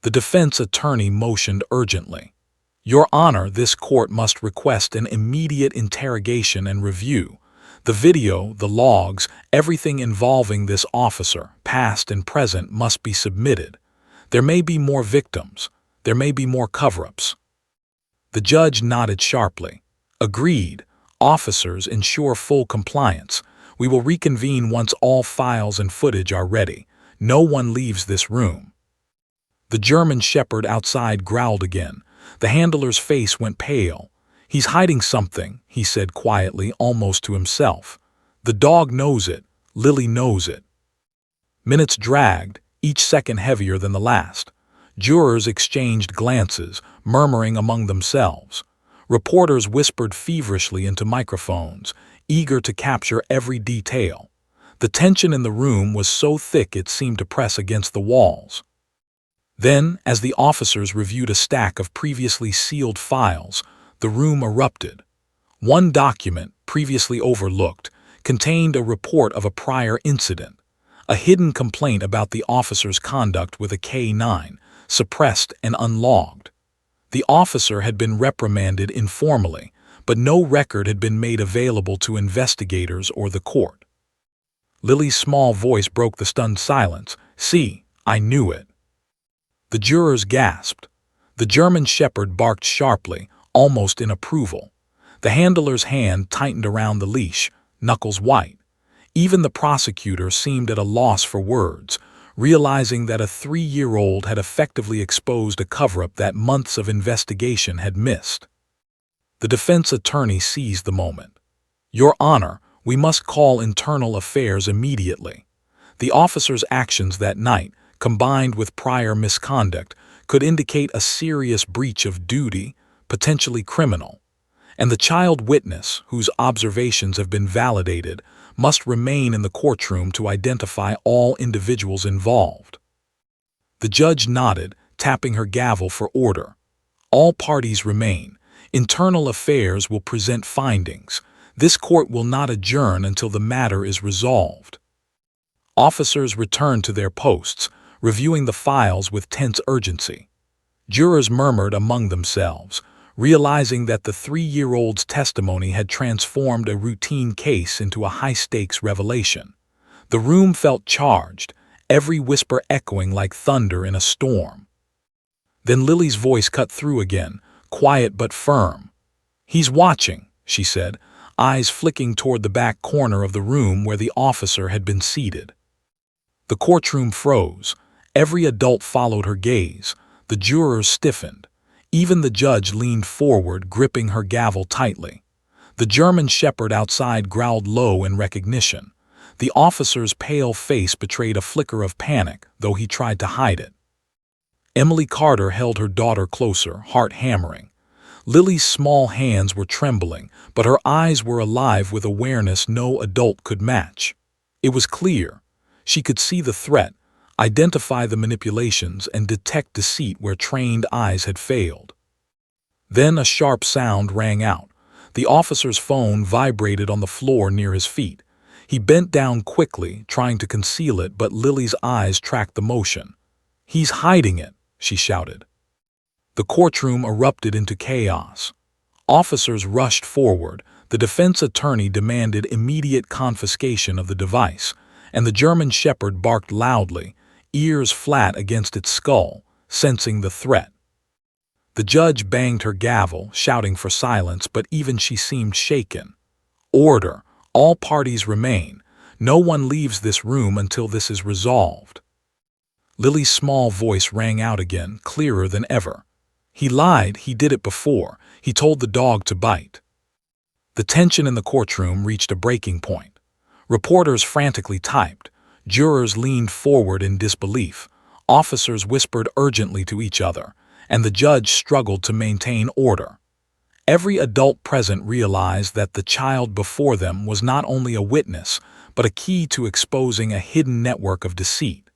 The defense attorney motioned urgently. "Your Honor, this court must request an immediate interrogation and review. The video, the logs, everything involving this officer, past and present, must be submitted. There may be more victims. There may be more cover-ups." The judge nodded sharply. "Agreed. Officers, ensure full compliance. We will reconvene once all files and footage are ready. No one leaves this room." The German Shepherd outside growled again. The handler's face went pale. "He's hiding something," he said quietly, almost to himself. "The dog knows it. Lily knows it." Minutes dragged, each second heavier than the last. Jurors exchanged glances, murmuring among themselves. Reporters whispered feverishly into microphones, eager to capture every detail. The tension in the room was so thick it seemed to press against the walls. Then, as the officers reviewed a stack of previously sealed files, the room erupted. One document, previously overlooked, contained a report of a prior incident, a hidden complaint about the officer's conduct with a K-9, suppressed and unlogged. The officer had been reprimanded informally, but no record had been made available to investigators or the court. Lily's small voice broke the stunned silence. "See, I knew it." The jurors gasped. The German Shepherd barked sharply, almost in approval. The handler's hand tightened around the leash, knuckles white. Even the prosecutor seemed at a loss for words, realizing that a 3-year-old had effectively exposed a cover-up that months of investigation had missed. The defense attorney seized the moment. "Your Honor, we must call Internal Affairs immediately. The officer's actions that night, combined with prior misconduct, could indicate a serious breach of duty, potentially criminal. And the child witness, whose observations have been validated, must remain in the courtroom to identify all individuals involved." The judge nodded, tapping her gavel for order. "All parties remain. Internal Affairs will present findings. This court will not adjourn until the matter is resolved. Officers returned to their posts, reviewing the files with tense urgency. Jurors murmured among themselves, realizing that the 3-year-old's testimony had transformed a routine case into a high-stakes revelation. The room felt charged, every whisper echoing like thunder in a storm. Then Lily's voice cut through again, quiet but firm. "He's watching," she said, eyes flicking toward the back corner of the room where the officer had been seated. The courtroom froze. Every adult followed her gaze. The jurors stiffened. Even the judge leaned forward, gripping her gavel tightly. The German shepherd outside growled low in recognition. The officer's pale face betrayed a flicker of panic, though he tried to hide it. Emily Carter held her daughter closer, heart hammering. Lily's small hands were trembling, but her eyes were alive with awareness no adult could match. It was clear. She could see the threat, identify the manipulations, and detect deceit where trained eyes had failed. Then a sharp sound rang out. The officer's phone vibrated on the floor near his feet. He bent down quickly, trying to conceal it, but Lily's eyes tracked the motion. "He's hiding it," she shouted. The courtroom erupted into chaos. Officers rushed forward. The defense attorney demanded immediate confiscation of the device, and the German shepherd barked loudly, ears flat against its skull, sensing the threat. The judge banged her gavel, shouting for silence, but even she seemed shaken. "Order! All parties remain. No one leaves this room until this is resolved." Lily's small voice rang out again, clearer than ever. "He lied, he did it before. He told the dog to bite." The tension in the courtroom reached a breaking point. Reporters frantically typed. Jurors leaned forward in disbelief. Officers whispered urgently to each other, and the judge struggled to maintain order. Every adult present realized that the child before them was not only a witness, but a key to exposing a hidden network of deceit.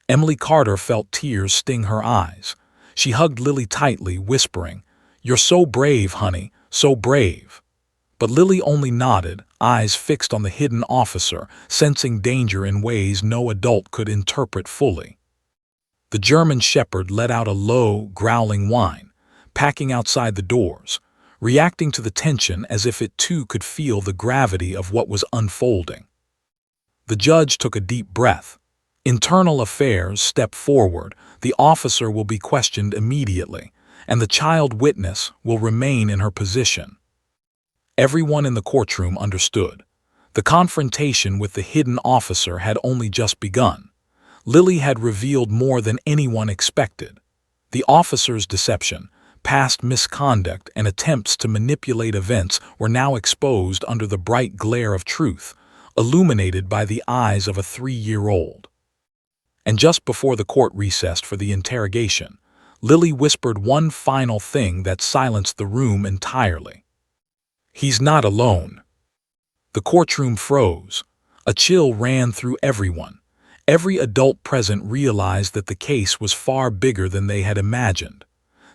Emily Carter felt tears sting her eyes. She hugged Lily tightly, whispering, "You're so brave, honey, so brave." But Lily only nodded, eyes fixed on the hidden officer, sensing danger in ways no adult could interpret fully. The German shepherd let out a low, growling whine, packing outside the doors, reacting to the tension as if it too could feel the gravity of what was unfolding. The judge took a deep breath. "Internal Affairs, step forward. The officer will be questioned immediately, and the child witness will remain in her position." Everyone in the courtroom understood. The confrontation with the hidden officer had only just begun. Lily had revealed more than anyone expected. The officer's deception, past misconduct, and attempts to manipulate events were now exposed under the bright glare of truth, illuminated by the eyes of a 3-year-old. And just before the court recessed for the interrogation, Lily whispered one final thing that silenced the room entirely. "He's not alone." The courtroom froze. A chill ran through everyone. Every adult present realized that the case was far bigger than they had imagined.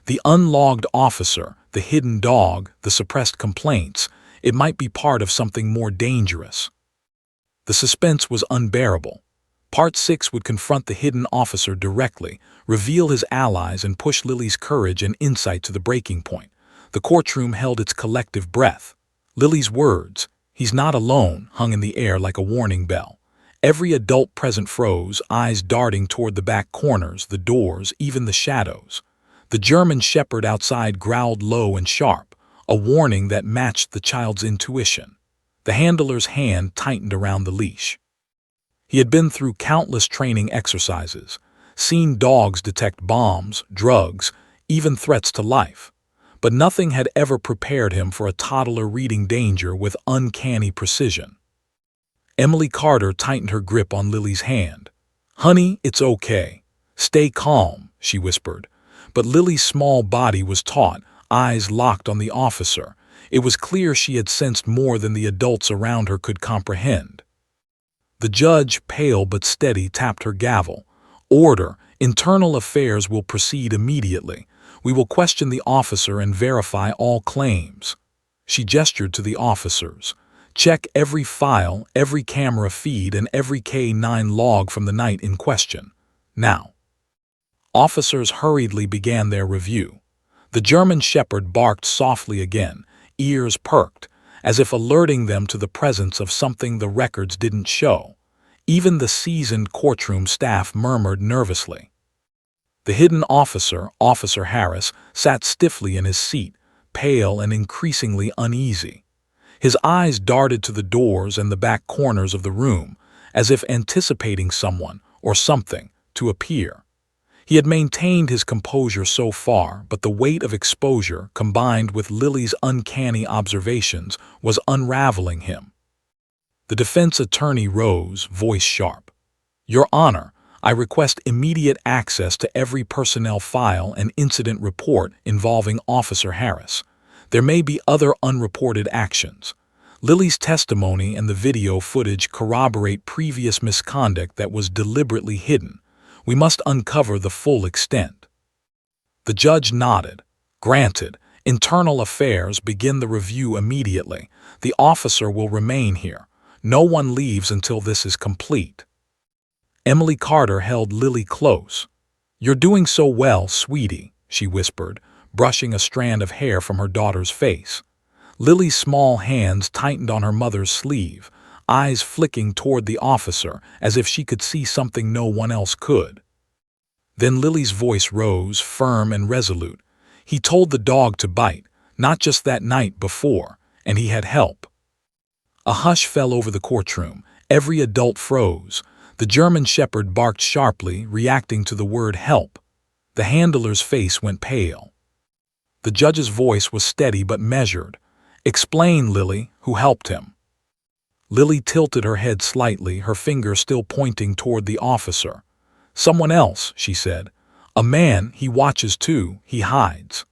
The unlogged officer, the hidden dog, the suppressed complaints, it might be part of something more dangerous. The suspense was unbearable. Part 6 would confront the hidden officer directly, reveal his allies, and push Lily's courage and insight to the breaking point. The courtroom held its collective breath. Lily's words, "He's not alone," hung in the air like a warning bell. Every adult present froze, eyes darting toward the back corners, the doors, even the shadows. The German shepherd outside growled low and sharp, a warning that matched the child's intuition. The handler's hand tightened around the leash. He had been through countless training exercises, seen dogs detect bombs, drugs, even threats to life. But nothing had ever prepared him for a toddler reading danger with uncanny precision. Emily Carter tightened her grip on Lily's hand. "Honey, it's okay. Stay calm," she whispered. But Lily's small body was taut, eyes locked on the officer. It was clear she had sensed more than the adults around her could comprehend. The judge, pale but steady, tapped her gavel. "Order. Internal Affairs will proceed immediately. We will question the officer and verify all claims." She gestured to the officers. Check every file, every camera feed, and every K-9 log from the night in question. Now. Officers hurriedly began their review. The German Shepherd barked softly again, ears perked, as if alerting them to the presence of something the records didn't show. Even the seasoned courtroom staff murmured nervously. The hidden officer, Officer Harris, sat stiffly in his seat, pale and increasingly uneasy. His eyes darted to the doors and the back corners of the room, as if anticipating someone or something to appear. He had maintained his composure so far, but the weight of exposure, combined with Lily's uncanny observations, was unraveling him. The defense attorney rose, voice sharp. "Your Honor, I request immediate access to every personnel file and incident report involving Officer Harris. There may be other unreported actions. Lily's testimony and the video footage corroborate previous misconduct that was deliberately hidden. We must uncover the full extent." The judge nodded. "Granted. Internal Affairs begin the review immediately. The officer will remain here. No one leaves until this is complete." Emily Carter held Lily close. "You're doing so well, sweetie," she whispered, brushing a strand of hair from her daughter's face. Lily's small hands tightened on her mother's sleeve, eyes flicking toward the officer as if she could see something no one else could. Then Lily's voice rose, firm and resolute. "He told the dog to bite, not just that night before, and he had help." A hush fell over the courtroom. Every adult froze. The German Shepherd barked sharply, reacting to the word help. The handler's face went pale. The judge's voice was steady but measured. "Explain, Lily, who helped him." Lily tilted her head slightly, her finger still pointing toward the officer. "Someone else," she said. "A man, he watches too, he hides."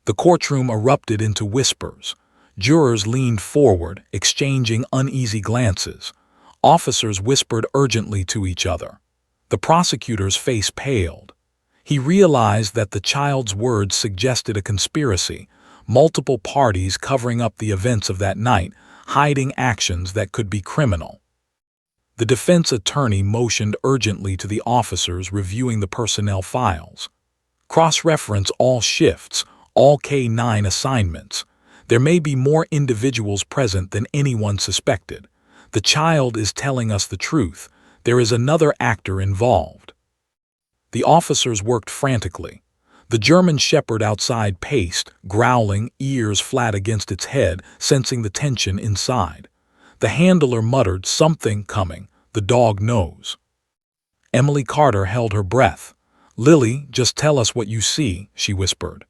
The courtroom erupted into whispers. Jurors leaned forward, exchanging uneasy glances. Officers whispered urgently to each other. The prosecutor's face paled. He realized that the child's words suggested a conspiracy, multiple parties covering up the events of that night, hiding actions that could be criminal. The defense attorney motioned urgently to the officers reviewing the personnel files. "Cross-reference all shifts, all K-9 assignments. There may be more individuals present than anyone suspected. The child is telling us the truth. There is another actor involved." The officers worked frantically. The German Shepherd outside paced, growling, ears flat against its head, sensing the tension inside. The handler muttered, "Something coming. The dog knows." Emily Carter held her breath. "Lily, just tell us what you see," she whispered.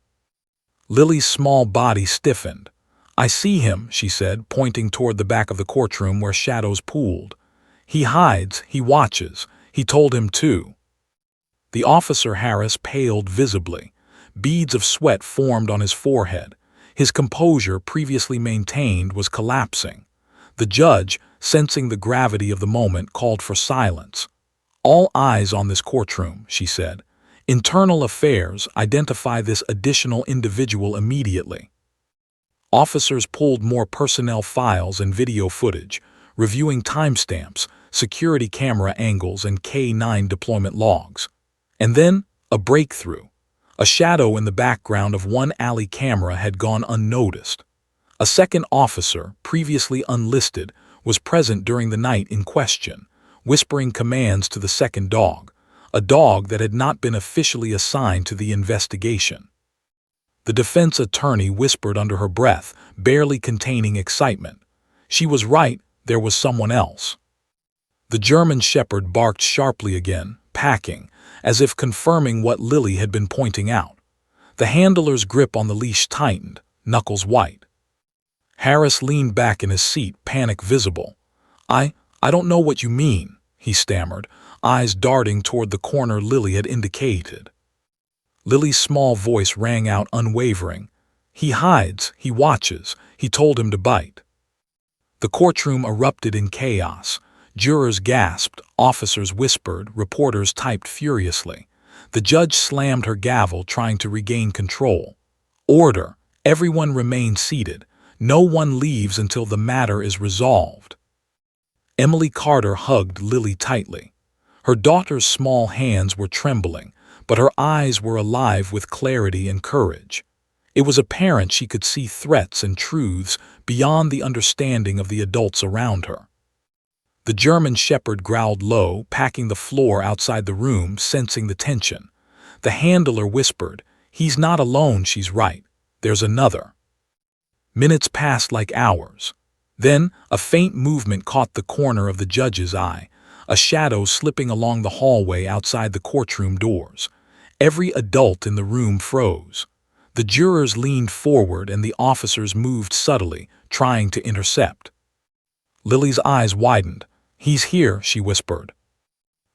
Lily's small body stiffened. "I see him," she said, pointing toward the back of the courtroom where shadows pooled. "He hides, he watches. He told him to." The officer Harris paled visibly. Beads of sweat formed on his forehead. His composure, previously maintained, was collapsing. The judge, sensing the gravity of the moment, called for silence. "All eyes on this courtroom," she said. "Internal Affairs, identify this additional individual immediately." Officers pulled more personnel files and video footage, reviewing timestamps, security camera angles, and K-9 deployment logs. And then, a breakthrough. A shadow in the background of one alley camera had gone unnoticed. A second officer, previously unlisted, was present during the night in question, whispering commands to the second dog, a dog that had not been officially assigned to the investigation. The defense attorney whispered under her breath, barely containing excitement. She was right, there was someone else. The German Shepherd barked sharply again, packing, as if confirming what Lily had been pointing out. The handler's grip on the leash tightened, knuckles white. Harris leaned back in his seat, panic visible. I don't know what you mean," he stammered, eyes darting toward the corner Lily had indicated. Lily's small voice rang out unwavering. "He hides, he watches, he told him to bite." The courtroom erupted in chaos. Jurors gasped, officers whispered, reporters typed furiously. The judge slammed her gavel, trying to regain control. "Order! Everyone remain seated. No one leaves until the matter is resolved. Emily Carter hugged Lily tightly. Her daughter's small hands were trembling, but her eyes were alive with clarity and courage. It was apparent she could see threats and truths beyond the understanding of the adults around her. The German Shepherd growled low, packing the floor outside the room, sensing the tension. The handler whispered, "He's not alone, she's right. There's another." Minutes passed like hours. Then, a faint movement caught the corner of the judge's eye, a shadow slipping along the hallway outside the courtroom doors. Every adult in the room froze. The jurors leaned forward and the officers moved subtly, trying to intercept. Lily's eyes widened. "He's here," she whispered.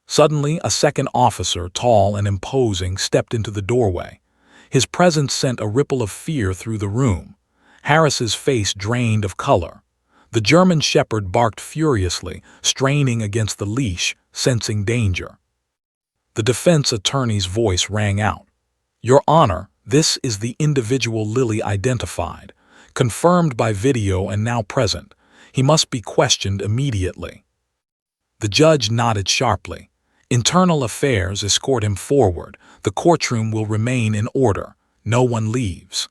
Suddenly, a second officer, tall and imposing, stepped into the doorway. His presence sent a ripple of fear through the room. Harris's face drained of color. The German Shepherd barked furiously, straining against the leash, sensing danger. The defense attorney's voice rang out. "Your Honor, this is the individual Lily identified, confirmed by video and now present. He must be questioned immediately." The judge nodded sharply. "Internal Affairs, escort him forward. The courtroom will remain in order. No one leaves."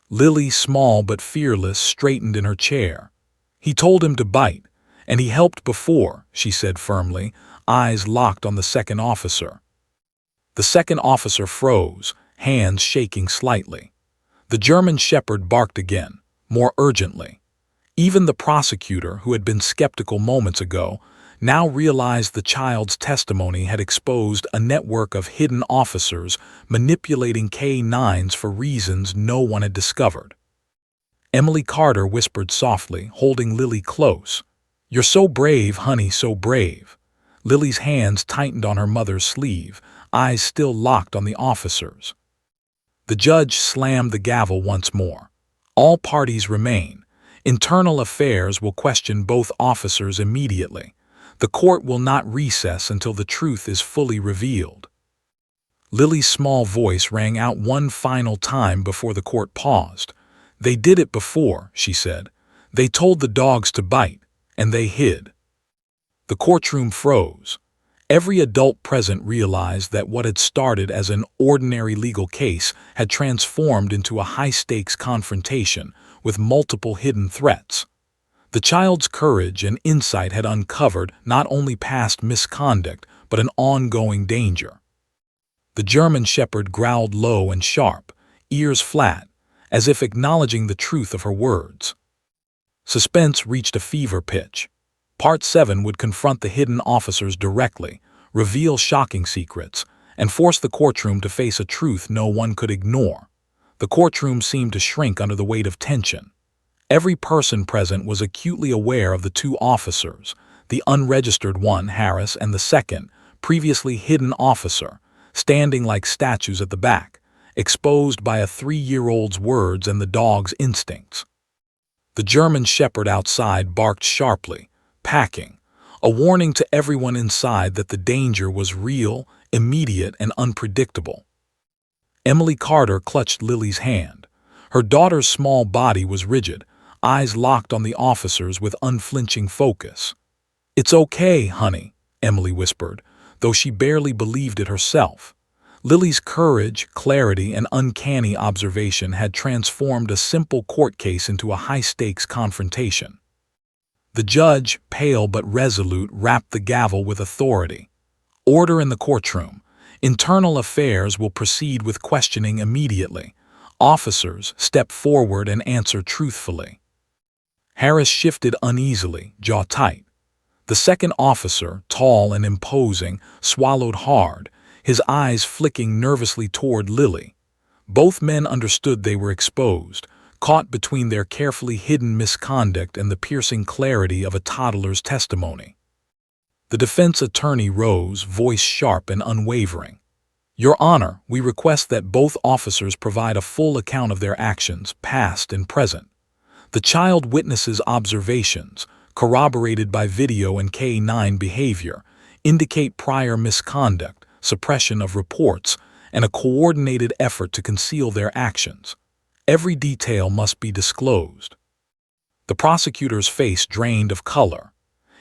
Lily, small but fearless, straightened in her chair. "He told him to bite, and he helped before," she said firmly, eyes locked on the second officer. The second officer froze, hands shaking slightly. The German Shepherd barked again, more urgently. Even the prosecutor, who had been skeptical moments ago, now realized the child's testimony had exposed a network of hidden officers manipulating K-9s for reasons no one had discovered. Emily Carter whispered softly, holding Lily close. "You're so brave, honey, so brave." Lily's hands tightened on her mother's sleeve, eyes still locked on the officers. The judge slammed the gavel once more. "All parties remain. Internal Affairs will question both officers immediately. The court will not recess until the truth is fully revealed." Lily's small voice rang out one final time before the court paused. "They did it before," she said. "They told the dogs to bite, and they hid." The courtroom froze. Every adult present realized that what had started as an ordinary legal case had transformed into a high-stakes confrontation with multiple hidden threats. The child's courage and insight had uncovered not only past misconduct, but an ongoing danger. The German Shepherd growled low and sharp, ears flat, as if acknowledging the truth of her words. Suspense reached a fever pitch. Part 7 would confront the hidden officers directly, reveal shocking secrets, and force the courtroom to face a truth no one could ignore. The courtroom seemed to shrink under the weight of tension. Every person present was acutely aware of the two officers, the unregistered one, Harris, and the second, previously hidden officer, standing like statues at the back, exposed by a 3-year-old's words and the dog's instincts. The German Shepherd outside barked sharply, packing, a warning to everyone inside that the danger was real, immediate, and unpredictable. Emily Carter clutched Lily's hand. Her daughter's small body was rigid, eyes locked on the officers with unflinching focus. "It's okay, honey," Emily whispered, though she barely believed it herself. Lily's courage, clarity, and uncanny observation had transformed a simple court case into a high-stakes confrontation. The judge, pale but resolute, rapped the gavel with authority. "Order in the courtroom. Internal Affairs will proceed with questioning immediately. Officers, step forward and answer truthfully." Harris shifted uneasily, jaw tight. The second officer, tall and imposing, swallowed hard, his eyes flicking nervously toward Lily. Both men understood they were exposed, caught between their carefully hidden misconduct and the piercing clarity of a toddler's testimony. The defense attorney rose, voice sharp and unwavering. "Your Honor, we request that both officers provide a full account of their actions, past and present. The child witness's observations, corroborated by video and K-9 behavior, indicate prior misconduct, suppression of reports, and a coordinated effort to conceal their actions. Every detail must be disclosed." The prosecutor's face drained of color.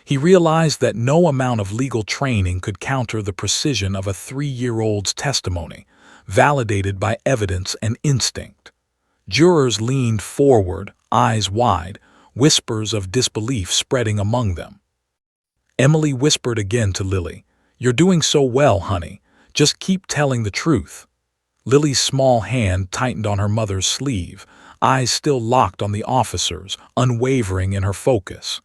He realized that no amount of legal training could counter the precision of a 3-year-old's testimony, validated by evidence and instinct. Jurors leaned forward, eyes wide, whispers of disbelief spreading among them. Emily whispered again to Lily, "You're doing so well, honey. Just keep telling the truth." Lily's small hand tightened on her mother's sleeve, eyes still locked on the officers, unwavering in her focus.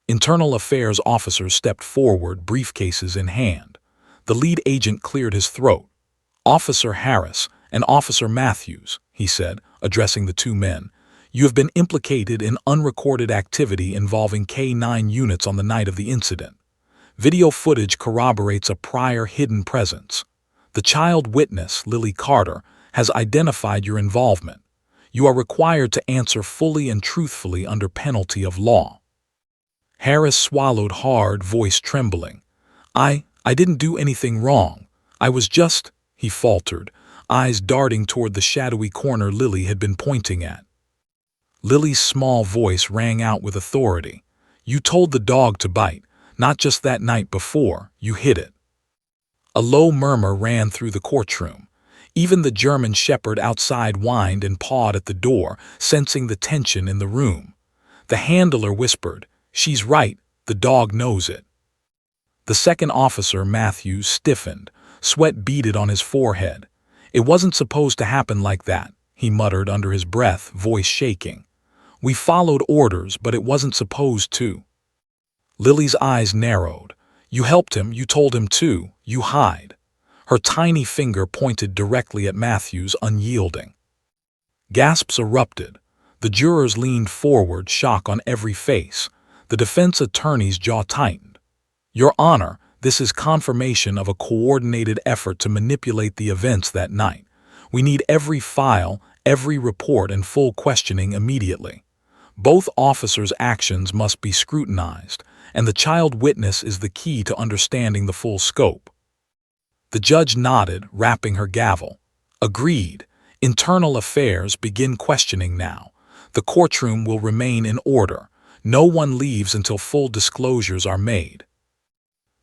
Internal Affairs officers stepped forward, briefcases in hand. The lead agent cleared his throat. "Officer Harris and Officer Matthews," he said, addressing the two men, "you have been implicated in unrecorded activity involving K-9 units on the night of the incident. Video footage corroborates a prior hidden presence. The child witness, Lily Carter, has identified your involvement. You are required to answer fully and truthfully under penalty of law." Harris swallowed hard, voice trembling. I didn't do anything wrong. I was just," he faltered, eyes darting toward the shadowy corner Lily had been pointing at. Lily's small voice rang out with authority. "You told the dog to bite, not just that night before, you hid it." A low murmur ran through the courtroom. Even the German shepherd outside whined and pawed at the door, sensing the tension in the room. The handler whispered, "She's right, the dog knows it." The second officer, Matthews, stiffened, sweat beaded on his forehead. "It wasn't supposed to happen like that," he muttered under his breath, voice shaking. "We followed orders, but it wasn't supposed to." Lily's eyes narrowed. "You helped him, you told him to, you hide." Her tiny finger pointed directly at Matthews, unyielding. Gasps erupted. The jurors leaned forward, shock on every face. The defense attorney's jaw tightened. "Your Honor, this is confirmation of a coordinated effort to manipulate the events that night. We need every file, every report, and full questioning immediately. Both officers' actions must be scrutinized, and the child witness is the key to understanding the full scope." The judge nodded, rapping her gavel. "Agreed. Internal Affairs, begin questioning now. The courtroom will remain in order. No one leaves until full disclosures are made."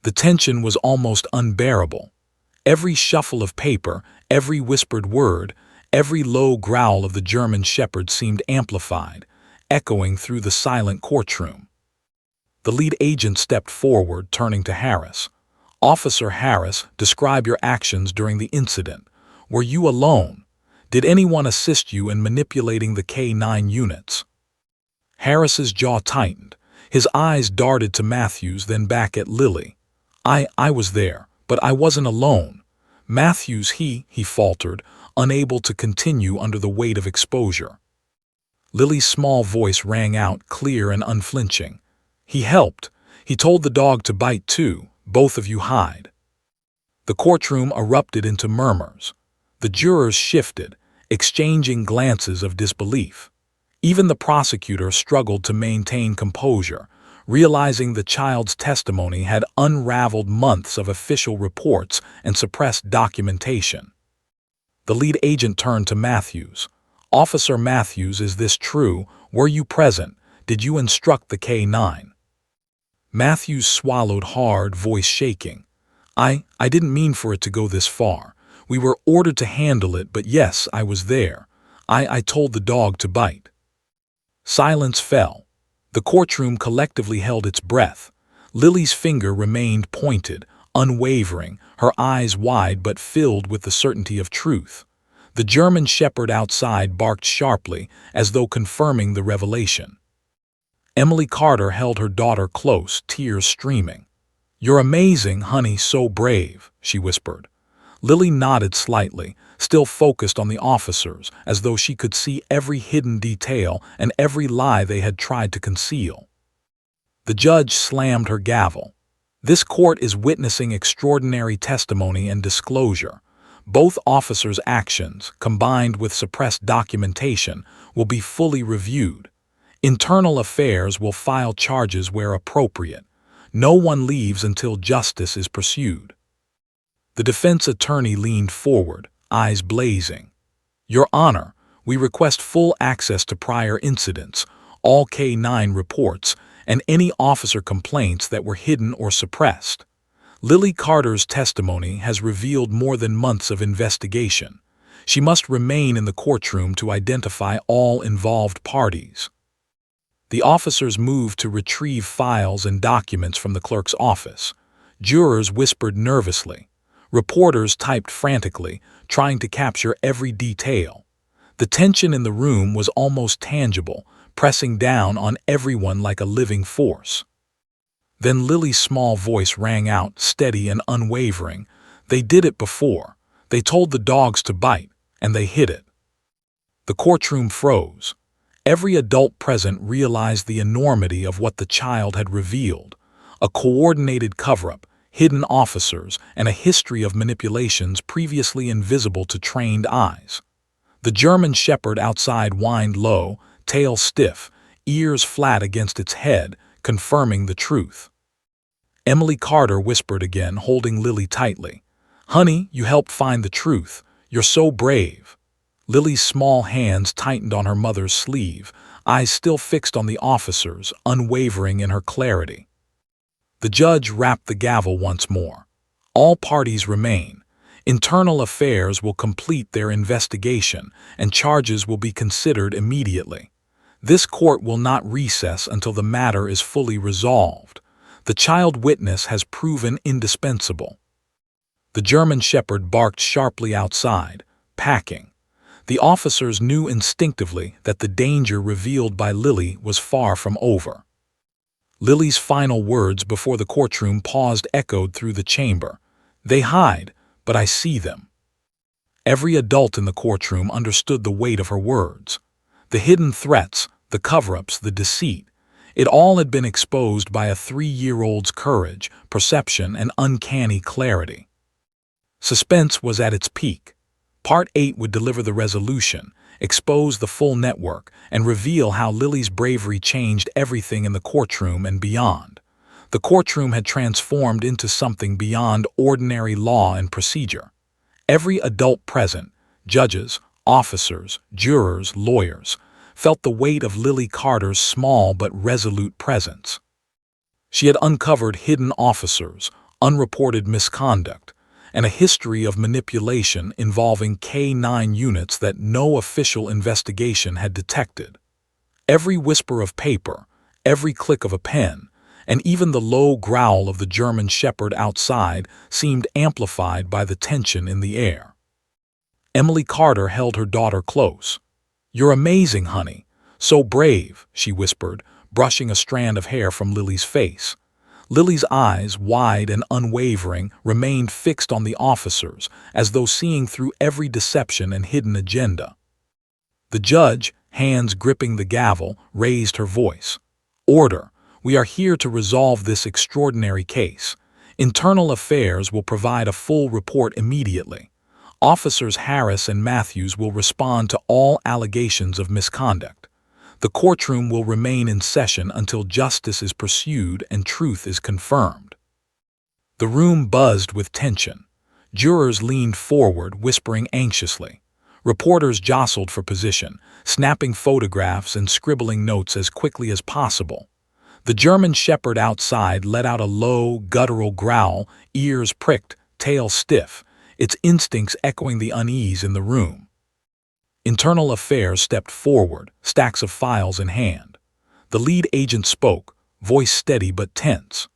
The tension was almost unbearable. Every shuffle of paper, every whispered word, every low growl of the German shepherd seemed amplified, echoing through the silent courtroom. The lead agent stepped forward, turning to Harris. "Officer Harris, describe your actions during the incident. Were you alone? Did anyone assist you in manipulating the K-9 units?" Harris's jaw tightened. His eyes darted to Matthews, then back at Lily. I was there, but I wasn't alone." Matthews, he faltered, unable to continue under the weight of exposure. Lily's small voice rang out, clear and unflinching. "He helped. He told the dog to bite too. Both of you hide." The courtroom erupted into murmurs. The jurors shifted, exchanging glances of disbelief. Even the prosecutor struggled to maintain composure, realizing the child's testimony had unraveled months of official reports and suppressed documentation. The lead agent turned to Matthews. "Officer Matthews, is this true? Were you present? Did you instruct the K-9? Matthews swallowed hard, voice shaking. I didn't mean for it to go this far. We were ordered to handle it, but yes, I was there. I told the dog to bite." Silence fell. The courtroom collectively held its breath. Lily's finger remained pointed, unwavering, her eyes wide but filled with the certainty of truth. The German shepherd outside barked sharply, as though confirming the revelation. Emily Carter held her daughter close, tears streaming. "You're amazing, honey, so brave," she whispered. Lily nodded slightly, still focused on the officers, as though she could see every hidden detail and every lie they had tried to conceal. The judge slammed her gavel. "This court is witnessing extraordinary testimony and disclosure. Both officers' actions, combined with suppressed documentation, will be fully reviewed. Internal Affairs will file charges where appropriate. No one leaves until justice is pursued." The defense attorney leaned forward, eyes blazing. "Your Honor, we request full access to prior incidents, all K-9 reports, and any officer complaints that were hidden or suppressed. Lily Carter's testimony has revealed more than months of investigation. She must remain in the courtroom to identify all involved parties. The officers moved to retrieve files and documents from the clerk's office. Jurors whispered nervously. Reporters typed frantically, trying to capture every detail. The tension in the room was almost tangible, pressing down on everyone like a living force. Then Lily's small voice rang out, steady and unwavering. They did it before. They told the dogs to bite, and they hid it. The courtroom froze. Every adult present realized the enormity of what the child had revealed. A coordinated cover-up, hidden officers, and a history of manipulations previously invisible to trained eyes. The German Shepherd outside whined low, tail stiff, ears flat against its head, confirming the truth. Emily Carter whispered again, holding Lily tightly. "Honey, you helped find the truth. You're so brave." Lily's small hands tightened on her mother's sleeve, eyes still fixed on the officers, unwavering in her clarity. The judge rapped the gavel once more. All parties remain. Internal Affairs will complete their investigation, and charges will be considered immediately. This court will not recess until the matter is fully resolved. The child witness has proven indispensable. The German Shepherd barked sharply outside, packing. The officers knew instinctively that the danger revealed by Lily was far from over. Lily's final words before the courtroom paused echoed through the chamber. "They hide, but I see them." Every adult in the courtroom understood the weight of her words. The hidden threats, the cover-ups, the deceit, it all had been exposed by a 3-year-old's courage, perception, and uncanny clarity. Suspense was at its peak. Part 8 would deliver the resolution, expose the full network, and reveal how Lily's bravery changed everything in the courtroom and beyond. The courtroom had transformed into something beyond ordinary law and procedure. Every adult present, judges, officers, jurors, lawyers, felt the weight of Lily Carter's small but resolute presence. She had uncovered hidden officers, unreported misconduct, and a history of manipulation involving K-9 units that no official investigation had detected. Every whisper of paper, every click of a pen, and even the low growl of the German Shepherd outside seemed amplified by the tension in the air. Emily Carter held her daughter close. "You're amazing, honey. So brave," she whispered, brushing a strand of hair from Lily's face. Lily's eyes, wide and unwavering, remained fixed on the officers, as though seeing through every deception and hidden agenda. The judge, hands gripping the gavel, raised her voice. "Order! We are here to resolve this extraordinary case. Internal Affairs will provide a full report immediately. Officers Harris and Matthews will respond to all allegations of misconduct. The courtroom will remain in session until justice is pursued and truth is confirmed." The room buzzed with tension. Jurors leaned forward, whispering anxiously. Reporters jostled for position, snapping photographs and scribbling notes as quickly as possible. The German Shepherd outside let out a low, guttural growl, ears pricked, tail stiff, its instincts echoing the unease in the room. Internal Affairs stepped forward, stacks of files in hand. The lead agent spoke, voice steady but tense.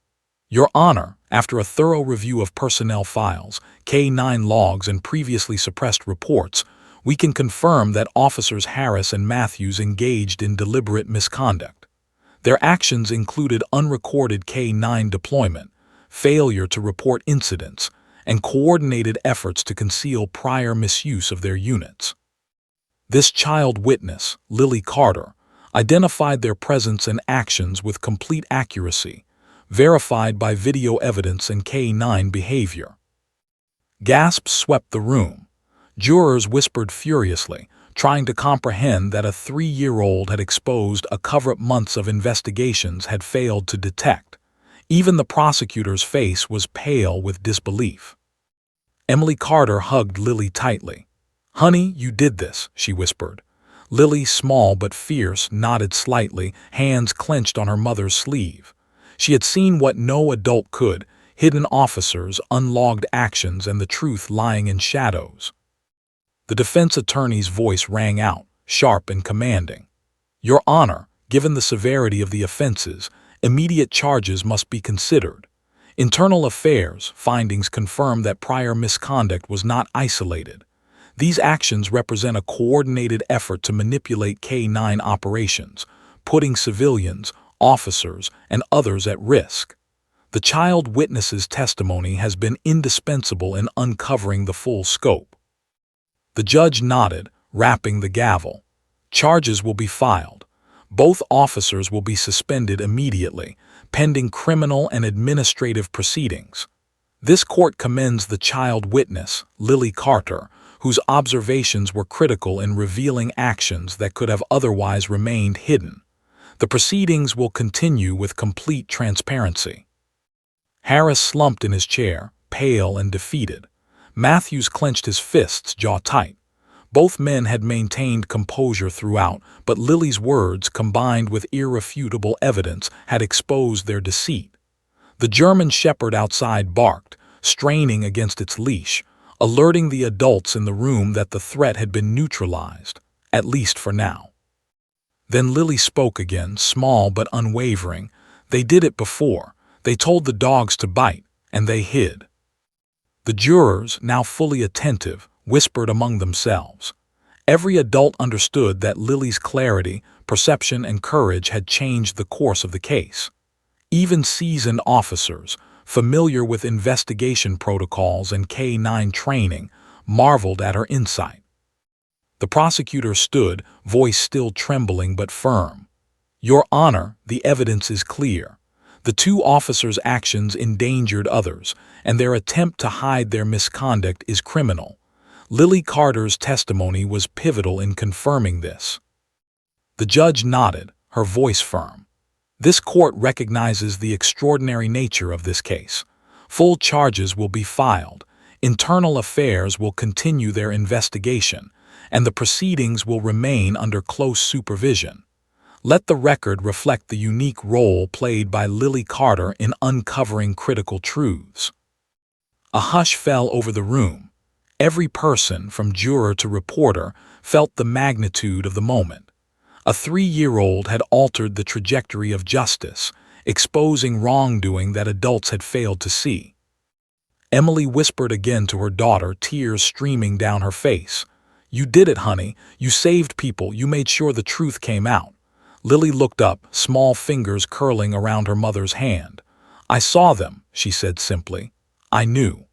"Your Honor, after a thorough review of personnel files, K-9 logs, and previously suppressed reports, we can confirm that Officers Harris and Matthews engaged in deliberate misconduct. Their actions included unrecorded K-9 deployment, failure to report incidents, and coordinated efforts to conceal prior misuse of their units. This child witness, Lily Carter, identified their presence and actions with complete accuracy, verified by video evidence and K-9 behavior." Gasps swept the room. Jurors whispered furiously, trying to comprehend that a 3-year-old had exposed a cover-up months of investigations had failed to detect. Even the prosecutor's face was pale with disbelief. Emily Carter hugged Lily tightly. "Honey, you did this," she whispered. Lily, small but fierce, nodded slightly, hands clenched on her mother's sleeve. She had seen what no adult could: hidden officers, unlogged actions, and the truth lying in shadows. The defense attorney's voice rang out, sharp and commanding. "Your Honor, given the severity of the offenses, immediate charges must be considered. Internal Affairs findings confirm that prior misconduct was not isolated. These actions represent a coordinated effort to manipulate K-9 operations, putting civilians, officers, and others at risk. The child witness's testimony has been indispensable in uncovering the full scope." The judge nodded, rapping the gavel. "Charges will be filed. Both officers will be suspended immediately, pending criminal and administrative proceedings. This court commends the child witness, Lily Carter, whose observations were critical in revealing actions that could have otherwise remained hidden. The proceedings will continue with complete transparency." Harris slumped in his chair, pale and defeated. Matthews clenched his fists, jaw tight. Both men had maintained composure throughout, but Lily's words, combined with irrefutable evidence, had exposed their deceit. The German shepherd outside barked, straining against its leash, alerting the adults in the room that the threat had been neutralized, at least for now. Then Lily spoke again, small but unwavering. "They did it before. They told the dogs to bite, and they hid." The jurors, now fully attentive, whispered among themselves. Every adult understood that Lily's clarity, perception, and courage had changed the course of the case. Even seasoned officers, familiar with investigation protocols and K-9 training, marveled at her insight. The prosecutor stood, voice still trembling but firm. "Your Honor, the evidence is clear. The two officers' actions endangered others, and their attempt to hide their misconduct is criminal. Lily Carter's testimony was pivotal in confirming this." The judge nodded, her voice firm. "This court recognizes the extraordinary nature of this case. Full charges will be filed. Internal Affairs will continue their investigation, and the proceedings will remain under close supervision. Let the record reflect the unique role played by Lily Carter in uncovering critical truths." A hush fell over the room. Every person, from juror to reporter, felt the magnitude of the moment. A 3-year-old had altered the trajectory of justice, exposing wrongdoing that adults had failed to see. Emily whispered again to her daughter, tears streaming down her face. "You did it, honey. You saved people. You made sure the truth came out." Lily looked up, small fingers curling around her mother's hand. "I saw them," she said simply. "I knew."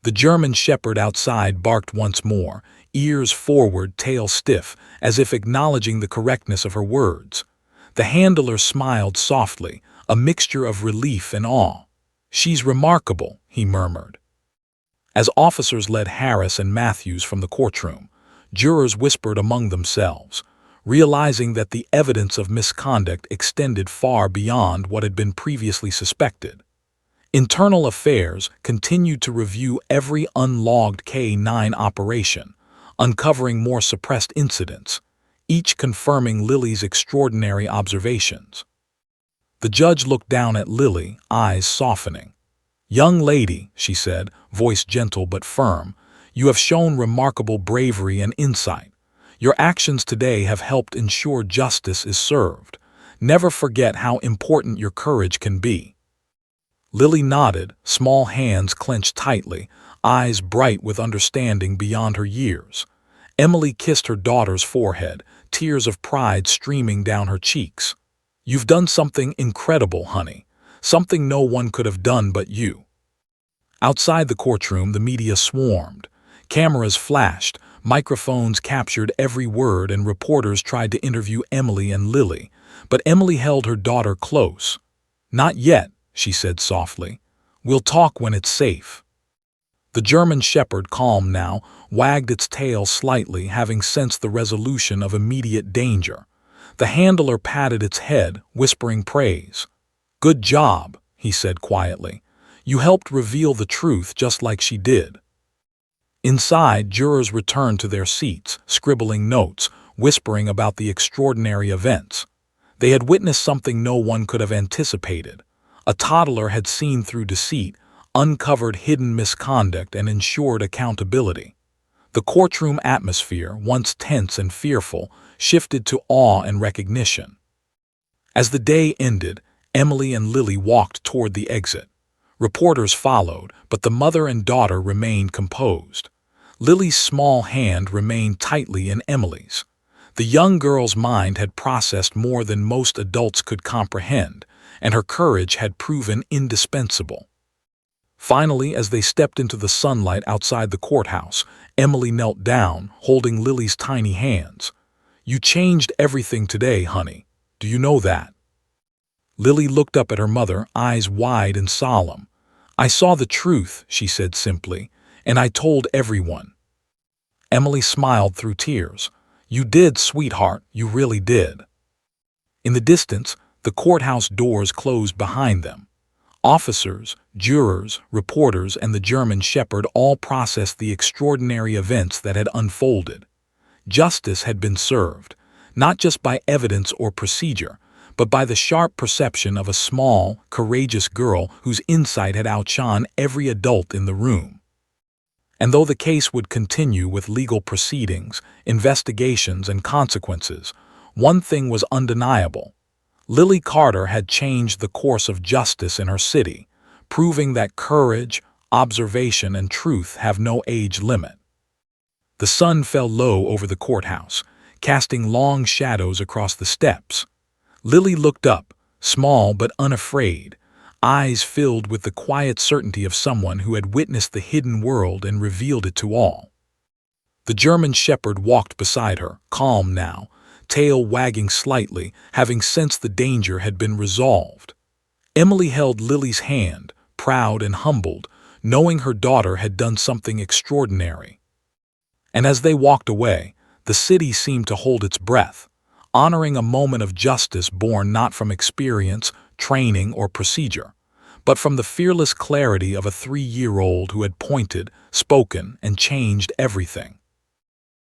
The German shepherd outside barked once more, ears forward, tail stiff, as if acknowledging the correctness of her words. The handler smiled softly, a mixture of relief and awe. "She's remarkable," he murmured. As officers led Harris and Matthews from the courtroom, jurors whispered among themselves, realizing that the evidence of misconduct extended far beyond what had been previously suspected. Internal Affairs continued to review every unlogged K-9 operation, uncovering more suppressed incidents, each confirming Lily's extraordinary observations. The judge looked down at Lily, eyes softening. "Young lady," she said, voice gentle but firm, "you have shown remarkable bravery and insight. Your actions today have helped ensure justice is served. Never forget how important your courage can be." Lily nodded, small hands clenched tightly, eyes bright with understanding beyond her years. Emily kissed her daughter's forehead, tears of pride streaming down her cheeks. "You've done something incredible, honey. Something no one could have done but you." Outside the courtroom, the media swarmed. Cameras flashed, microphones captured every word, and reporters tried to interview Emily and Lily. But Emily held her daughter close. "Not yet," she said softly. "We'll talk when it's safe." The German shepherd, calm now, wagged its tail slightly, having sensed the resolution of immediate danger. The handler patted its head, whispering praise. "Good job," he said quietly. "You helped reveal the truth just like she did." Inside, jurors returned to their seats, scribbling notes, whispering about the extraordinary events. They had witnessed something no one could have anticipated. A toddler had seen through deceit, uncovered hidden misconduct, and ensured accountability. The courtroom atmosphere, once tense and fearful, shifted to awe and recognition. As the day ended, Emily and Lily walked toward the exit. Reporters followed, but the mother and daughter remained composed. Lily's small hand remained tightly in Emily's. The young girl's mind had processed more than most adults could comprehend, and her courage had proven indispensable. Finally, as they stepped into the sunlight outside the courthouse, Emily knelt down, holding Lily's tiny hands. "You changed everything today, honey. Do you know that?" Lily looked up at her mother, eyes wide and solemn. "I saw the truth," she said simply, "and I told everyone." Emily smiled through tears. "You did, sweetheart, you really did." In the distance, the courthouse doors closed behind them. Officers, jurors, reporters, and the German shepherd all processed the extraordinary events that had unfolded. Justice had been served, not just by evidence or procedure, but by the sharp perception of a small, courageous girl whose insight had outshone every adult in the room. And though the case would continue with legal proceedings, investigations, and consequences, one thing was undeniable. Lily Carter had changed the course of justice in her city, proving that courage, observation, and truth have no age limit. The sun fell low over the courthouse, casting long shadows across the steps. Lily looked up, small but unafraid, eyes filled with the quiet certainty of someone who had witnessed the hidden world and revealed it to all. The German shepherd walked beside her, calm now, tail wagging slightly, having sensed the danger had been resolved. Emily held Lily's hand, proud and humbled, knowing her daughter had done something extraordinary. And as they walked away, the city seemed to hold its breath, honoring a moment of justice born not from experience, training, or procedure, but from the fearless clarity of a 3-year-old who had pointed, spoken, and changed everything.